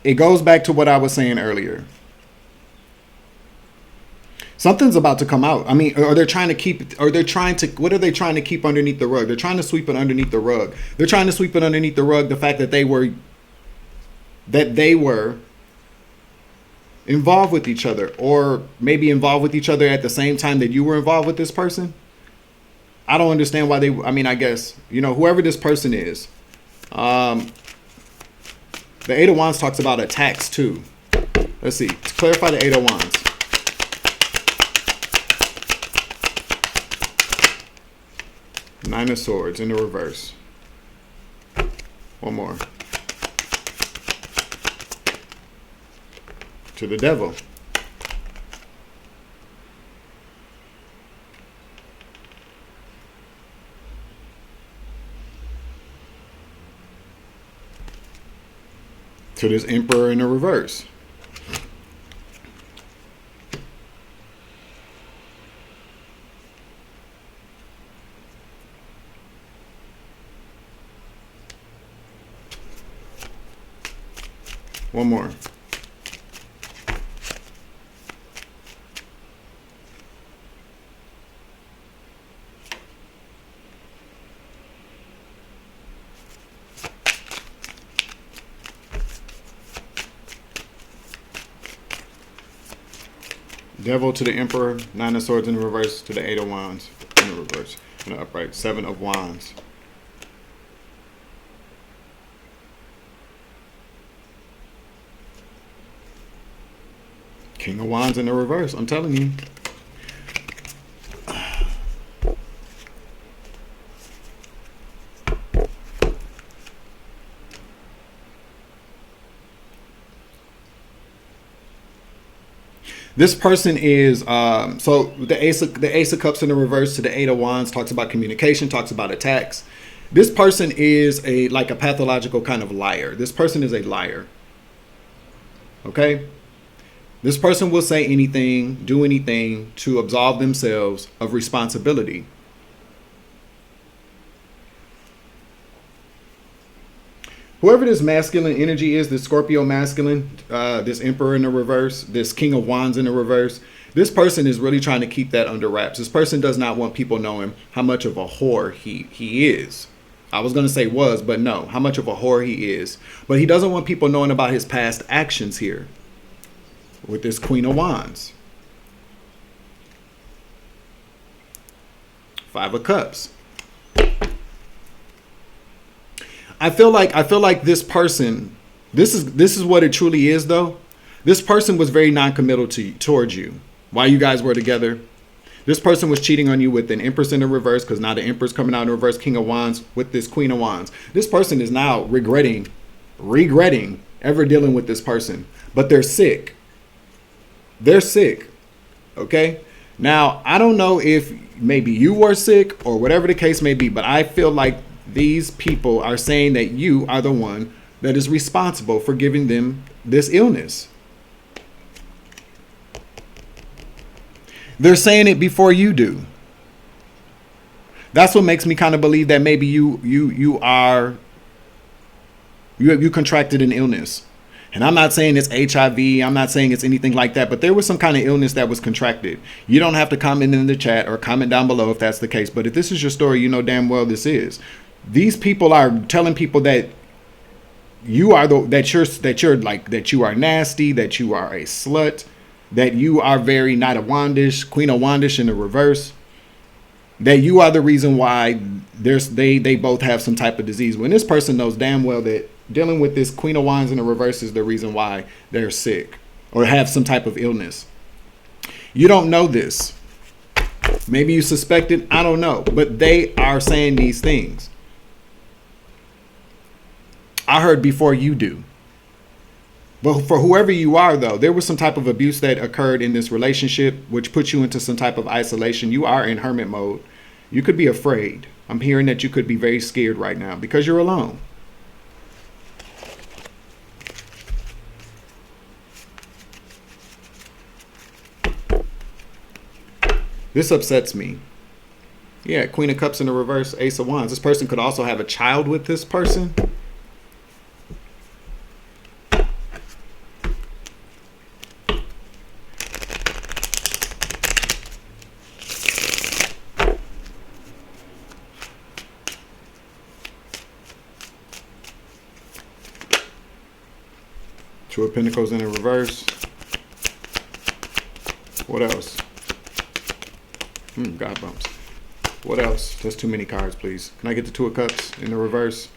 Speaker 1: It goes back to what I was saying earlier. Something's about to come out. I mean, what are they trying to keep underneath the rug? They're trying to sweep it underneath the rug. They're trying to sweep it underneath the rug, the fact that they were involved with each other, or maybe involved with each other at the same time that you were involved with this person. I don't understand why I guess, whoever this person is. The Eight of Wands talks about attacks too. Let's see. To clarify the Eight of Wands. Nine of Swords in the reverse. One more. To the Devil. To this Emperor in the reverse. One more. Devil to the Emperor, Nine of Swords in the reverse to the Eight of Wands in the reverse. In the upright, Seven of Wands. King of Wands in the reverse, I'm telling you. This person is so the Ace of Cups in the reverse to the Eight of Wands talks about communication, talks about attacks. This person is like a pathological kind of liar. This person is a liar. Okay? This person will say anything, do anything to absolve themselves of responsibility. Whoever this masculine energy is, this Scorpio masculine, this Emperor in the reverse, this King of Wands in the reverse, this person is really trying to keep that under wraps. This person does not want people knowing how much of a whore he is. I was going to say was, but no, how much of a whore he is. But he doesn't want people knowing about his past actions here with this Queen of Wands. Five of Cups. I feel like this person, this is what it truly is though. This person was very non-committal towards you while you guys were together. This person was cheating on you with an Empress in the reverse, because now the Empress coming out in reverse, King of Wands with this Queen of Wands. This person is now regretting ever dealing with this person, but they're sick. They're sick. Okay. Now, I don't know if maybe you were sick or whatever the case may be, but I feel like these people are saying that you are the one that is responsible for giving them this illness. They're saying it before you do. That's what makes me kind of believe that maybe you contracted an illness. And I'm not saying it's HIV. I'm not saying it's anything like that, but there was some kind of illness that was contracted. You don't have to comment in the chat or comment down below if that's the case. But if this is your story, you know damn well this is. These people are telling people that you are that you are nasty, that you are a slut, that you are very Knight of Wandish, Queen of Wandish in the reverse, that you are the reason why they both have some type of disease. When this person knows damn well that dealing with this Queen of Wands in the reverse is the reason why they're sick or have some type of illness. You don't know this. Maybe you suspect it. I don't know. But they are saying these things. I heard before you do. But for whoever you are, though, there was some type of abuse that occurred in this relationship, which puts you into some type of isolation. You are in hermit mode. You could be afraid. I'm hearing that you could be very scared right now because you're alone. This upsets me. Yeah, Queen of Cups in the reverse, Ace of Wands. This person could also have a child with this person. Two of Pentacles in the reverse. What else? God bumps. What else? That's too many cards, please. Can I get the Two of Cups in the reverse?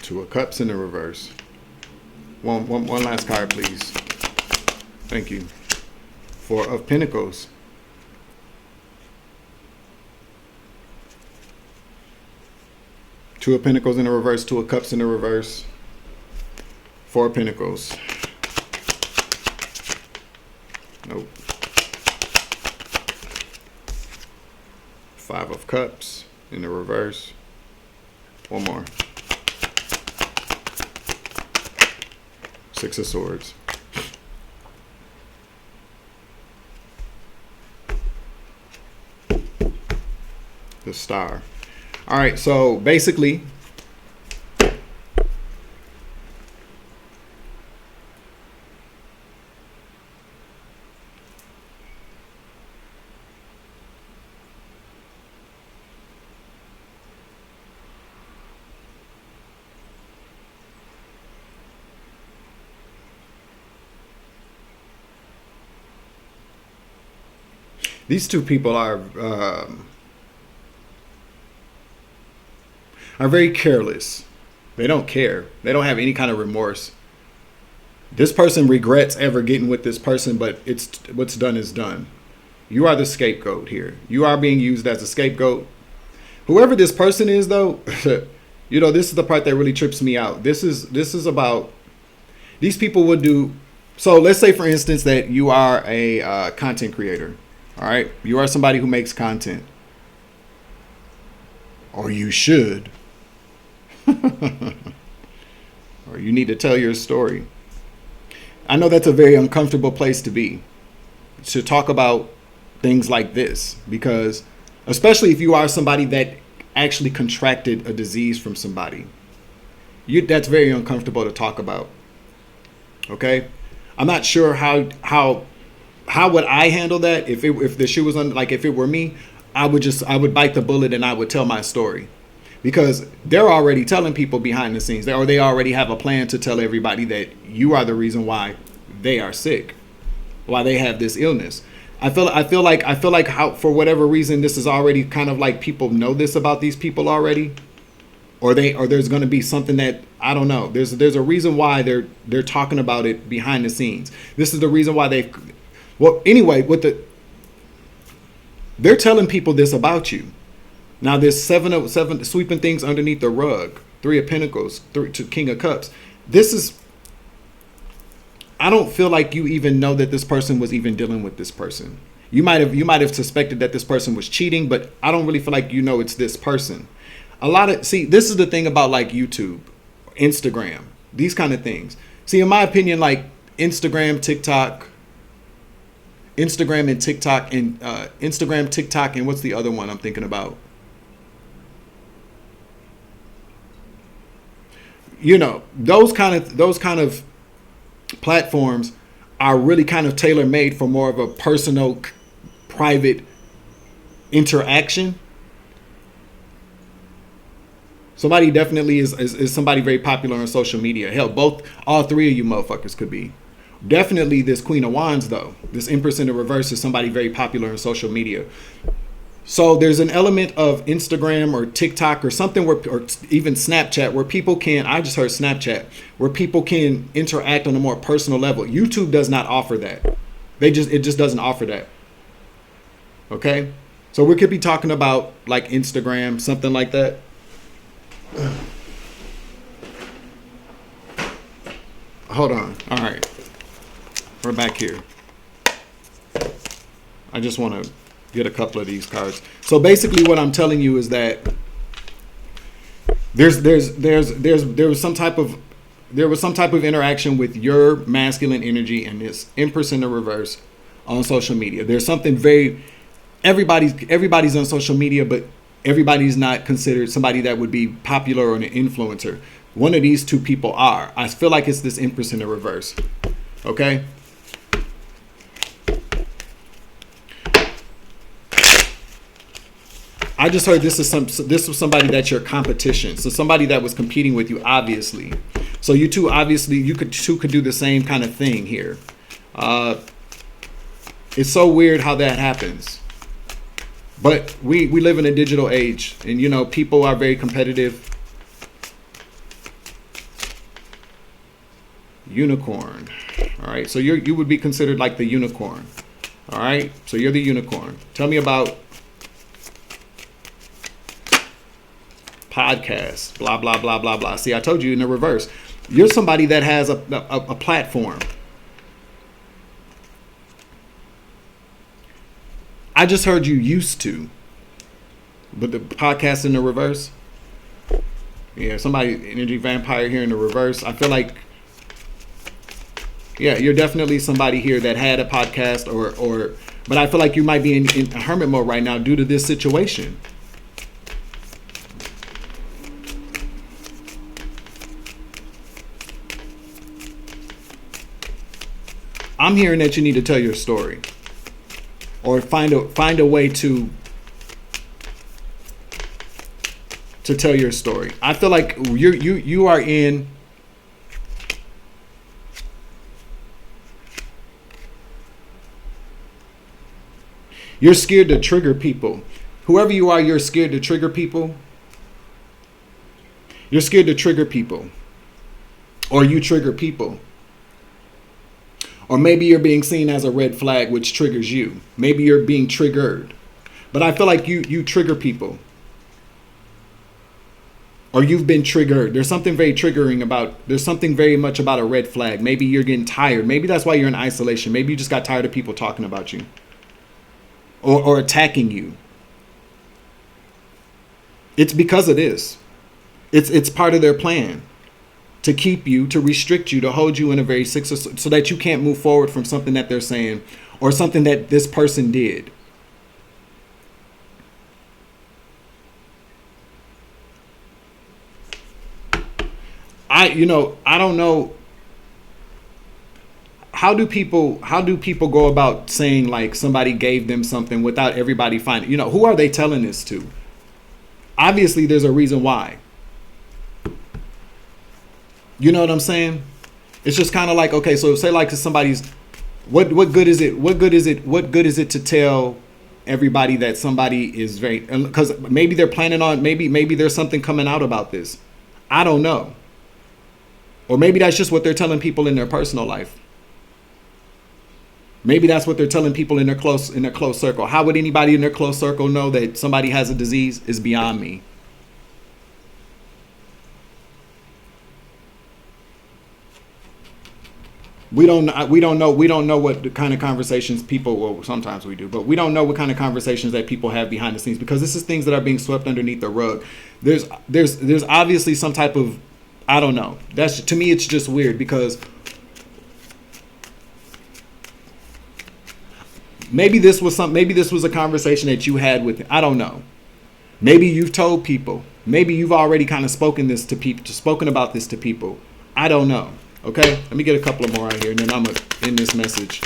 Speaker 1: Two of Cups in the reverse. One last card, please. Thank you. Four of Pentacles. Two of Pentacles in the reverse, Two of Cups in the reverse, Four of Pentacles. Nope. Five of Cups in the reverse. One more. Six of Swords. The Star. All right, so basically, these two people are very careless. They don't care. They don't have any kind of remorse. This person regrets ever getting with this person, but it's what's done is done. You are the scapegoat here. You are being used as a scapegoat. Whoever this person is, though, you know, this is the part that really trips me out. This is about, these people would do, so let's say, for instance, that you are a content creator. All right. You are somebody who makes content. Or you should. Or you need to tell your story. I know that's a very uncomfortable place to be, to talk about things like this, because especially if you are somebody that actually contracted a disease from somebody, that's very uncomfortable to talk about. Okay, I'm not sure how would I handle that if the shoe was on, like if it were me. I would bite the bullet and I would tell my story, because they're already telling people behind the scenes, or they already have a plan to tell everybody that you are the reason why they are sick, why they have this illness. I feel like how, for whatever reason, this is already kind of like people know this about these people already, or there's going to be something that, I don't know. There's a reason why they're talking about it behind the scenes. This is the reason why they're telling people this about you. Now there's seven sweeping things underneath the rug. Three of Pentacles, King of Cups. I don't feel like you even know that this person was even dealing with this person. You might have suspected that this person was cheating, but I don't really feel like you know it's this person. This is the thing about like YouTube, Instagram, these kind of things. See, in my opinion, like Instagram, TikTok, and what's the other one I'm thinking about? You know, those kind of platforms are really kind of tailor-made for more of a personal, private interaction. Somebody definitely is somebody very popular on social media. Hell, all three of you motherfuckers could be. Definitely this Queen of Wands, though. This Empress in the reverse is somebody very popular on social media. So there's an element of Instagram or TikTok or something where, or even Snapchat, where people can, I just heard Snapchat, where people can interact on a more personal level. YouTube does not offer that. It just doesn't offer that. Okay? So we could be talking about like Instagram, something like that. Hold on. All right. We're back here. I just want to get a couple of these cards. So basically what I'm telling you is that there was some type of interaction with your masculine energy and this Empress in the reverse on social media. There's something very, everybody's on social media, but everybody's not considered somebody that would be popular or an influencer. One of these two people are. I feel like it's this Empress in the reverse. Okay? I just heard this was somebody that's your competition. So somebody that was competing with you, obviously. So you two, obviously, you could do the same kind of thing here. It's so weird how that happens. But we live in a digital age, and you know, people are very competitive. Unicorn. All right, so you would be considered like the unicorn. All right, so you're the unicorn. Tell me about podcast, blah, blah, blah, blah, blah. See, I told you in the reverse. You're somebody that has a platform. I just heard you used to. But the podcast in the reverse. Yeah, somebody, energy vampire here in the reverse. I feel like, yeah, you're definitely somebody here that had a podcast or but I feel like you might be in hermit mode right now due to this situation. I'm hearing that you need to tell your story, or find a way to tell your story. I feel like you are in. You're scared to trigger people. Whoever you are, you're scared to trigger people. You're scared to trigger people, or you trigger people. Or maybe you're being seen as a red flag, which triggers you. Maybe you're being triggered. But I feel like you trigger people. Or you've been triggered. There's something very triggering there's something very much about a red flag. Maybe you're getting tired. Maybe that's why you're in isolation. Maybe you just got tired of people talking about you. Or attacking you. It's because of this. It's part of their plan. To keep you, to restrict you, to hold you in a very sick, so that you can't move forward from something that they're saying or something that this person did. I don't know. How do people go about saying like somebody gave them something without everybody finding, who are they telling this to? Obviously there's a reason why. You know what I'm saying? It's just kind of like, okay, so say like somebody's, what good is it to tell everybody that somebody is very, because maybe they're planning on, maybe there's something coming out about this. I don't know. Or maybe that's just what they're telling people in their personal life. Maybe that's what they're telling people in their close circle. How would anybody in their close circle know that somebody has a disease is beyond me. We don't know what kind of conversations people, well, sometimes we do, but we don't know what kind of conversations that people have behind the scenes, because this is things that are being swept underneath the rug. There's obviously some type of, I don't know. That's, to me, it's just weird, because maybe this was a conversation that you had with, I don't know. Maybe you've told people. Maybe you've already kind of spoken about this to people. I don't know. Okay, let me get a couple of more out here, and then I'm going to end this message.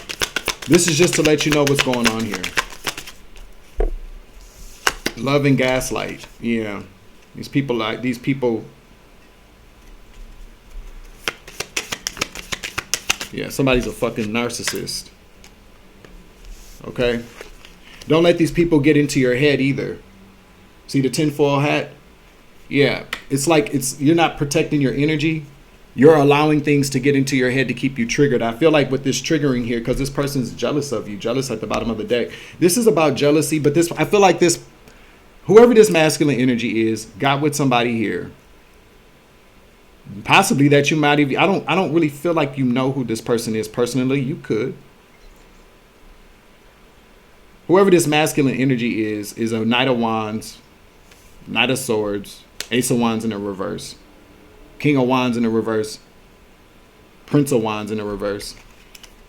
Speaker 1: This is just to let you know what's going on here. Love and gaslight. Yeah. These people. Yeah, somebody's a fucking narcissist. Okay? Don't let these people get into your head either. See the tinfoil hat? Yeah, it's like you're not protecting your energy. You're allowing things to get into your head to keep you triggered. I feel like with this triggering here, because this person's jealous of you, jealous at the bottom of the deck. This is about jealousy, but I feel like whoever this masculine energy is, got with somebody here. Possibly that you might even, I don't really feel like you know who this person is personally. You could. Whoever this masculine energy is a Knight of Wands, Knight of Swords, Ace of Wands in the reverse, King of Wands in the reverse, Prince of Wands in the reverse.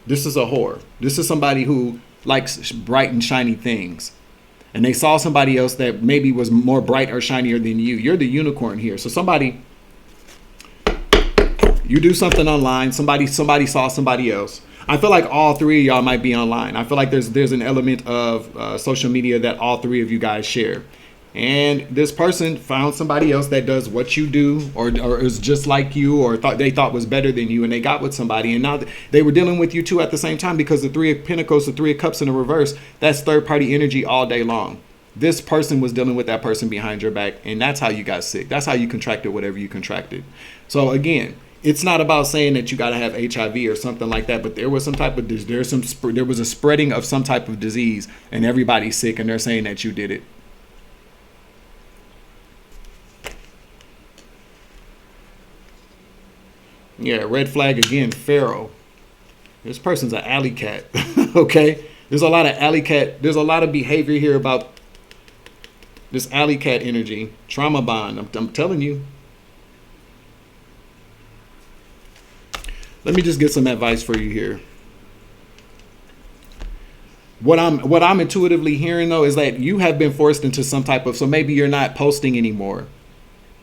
Speaker 1: This is a whore. This is somebody who likes bright and shiny things. And they saw somebody else that maybe was more bright or shinier than you. You're the unicorn here. So you do something online, somebody saw somebody else. I feel like all three of y'all might be online. I feel like there's an element of social media that all three of you guys share. And this person found somebody else that does what you do or is just like you or they thought was better than you, and they got with somebody. And now they were dealing with you too at the same time, because the Three of Pentacles, the Three of Cups in the reverse, that's third party energy all day long. This person was dealing with that person behind your back, and that's how you got sick. That's how you contracted whatever you contracted. So again, it's not about saying that you got to have HIV or something like that, but there was some type of there was a spreading of some type of disease, and everybody's sick, and they're saying that you did it. Yeah, red flag again, Pharaoh. This person's an alley cat. Okay, there's a lot of alley cat. There's a lot of behavior here about this alley cat energy, trauma bond. I'm telling you. Let me just get some advice for you here. What I'm intuitively hearing though is that you have been forced into some type of, so maybe you're not posting anymore.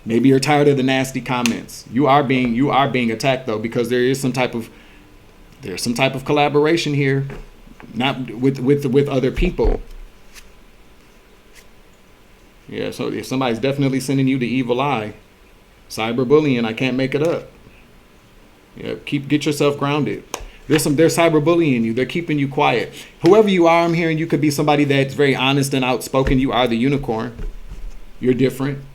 Speaker 1: Maybe you're tired of the nasty comments. You are being attacked though, because there's some type of collaboration here, not with other people. Yeah, so if somebody's definitely sending you the evil eye, cyberbullying, I can't make it up. Yeah, get yourself grounded. They're cyberbullying you. They're keeping you quiet. Whoever you are, I'm hearing you could be somebody that's very honest and outspoken. You are the unicorn. You're different.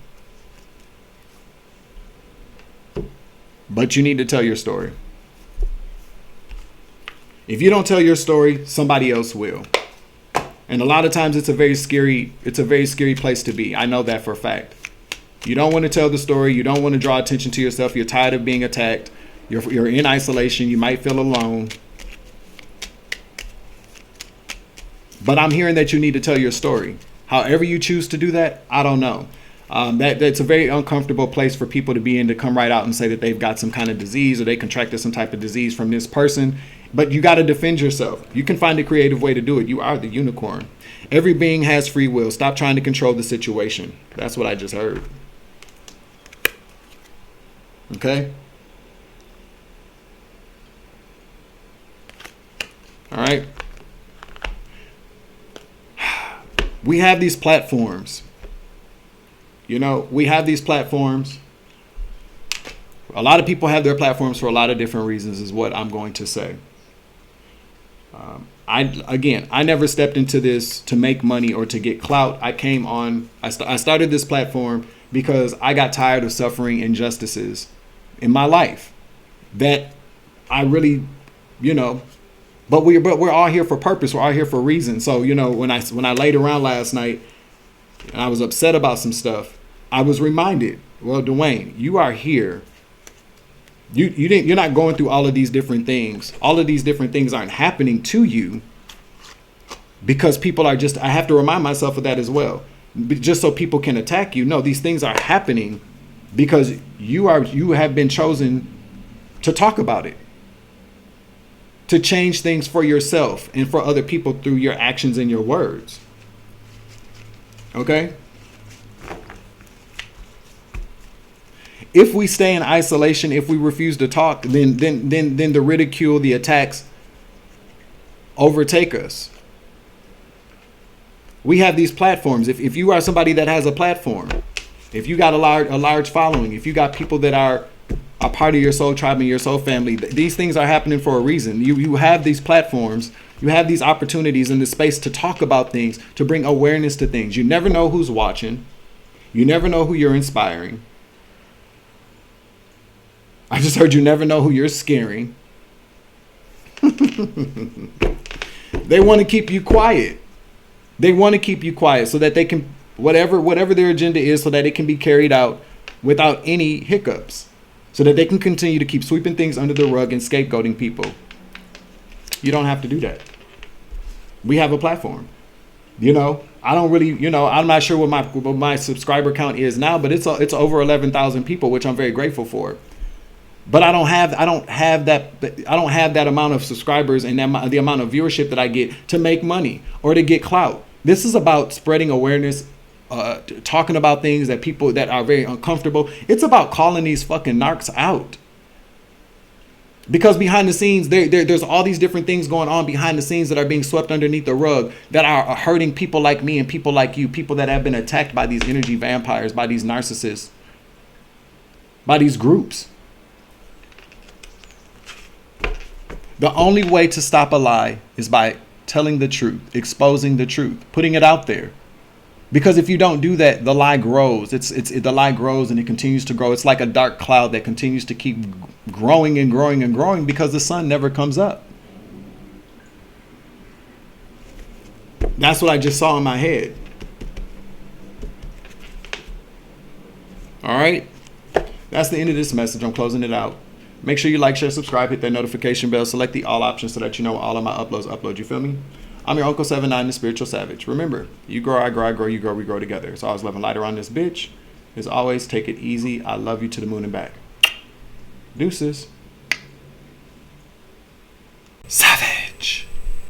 Speaker 1: But you need to tell your story. If you don't tell your story, somebody else will. And a lot of times it's a very scary place to be. I know that for a fact. You don't want to tell the story. You don't want to draw attention to yourself. You're tired of being attacked. You're in isolation. You might feel alone. But I'm hearing that you need to tell your story. However you choose to do that, I don't know. That's a very uncomfortable place for people to be in, to come right out and say that they've got some kind of disease or they contracted some type of disease from this person. But you got to defend yourself. You can find a creative way to do it. You are the unicorn. Every being has free will. Stop trying to control the situation. That's what I just heard. Okay? All right. We have these platforms. We have these platforms. A lot of people have their platforms for a lot of different reasons, is what I'm going to say. I never stepped into this to make money or to get clout. I started this platform because I got tired of suffering injustices in my life that I really, but we're all here for purpose. We're all here for reason. So, when I laid around last night and I was upset about some stuff, I was reminded, well, Dwayne, you are here. You're not going through all of these different things. All of these different things aren't happening to you because people are just, I have to remind myself of that as well. Just so people can attack you. No, these things are happening because you have been chosen to talk about it. To change things for yourself and for other people through your actions and your words. Okay? If we stay in isolation, if we refuse to talk, then the ridicule, the attacks overtake us. We have these platforms. If you are somebody that has a platform, if you got a large following, if you got people that are a part of your soul tribe and your soul family, these things are happening for a reason. You have these platforms You have these opportunities in this space to talk about things, to bring awareness to things. You never know who's watching. You never know who you're inspiring. I just heard you never know who you're scaring. They want to keep you quiet. They want to keep you quiet so that they can, whatever their agenda is, so that it can be carried out without any hiccups. So that they can continue to keep sweeping things under the rug and scapegoating people. You don't have to do that. We have a platform. You know, I don't really, you know, I'm not sure what my subscriber count is now, but it's over 11,000 people, which I'm very grateful for. But I don't have that amount of subscribers and the amount of viewership that I get to make money or to get clout. This is about spreading awareness, talking about things that people that are very uncomfortable. It's about calling these fucking narcs out. Because behind the scenes, there's all these different things going on behind the scenes that are being swept underneath the rug that are hurting people like me and people like you, people that have been attacked by these energy vampires, by these narcissists, by these groups. The only way to stop a lie is by telling the truth, exposing the truth, putting it out there. Because if you don't do that, the lie grows. The lie grows and it continues to grow. It's like a dark cloud that continues to keep growing and growing and growing because the sun never comes up. That's what I just saw in my head. All right. That's the end of this message. I'm closing it out. Make sure you like, share, subscribe, hit that notification bell, select the all options so that you know all of my uploads. You feel me? I'm your Uncle 79, the Spiritual Savage. Remember, you grow, I grow, I grow, you grow, we grow together. It's always love and light around this bitch. As always, take it easy. I love you to the moon and back. Deuces. Savage.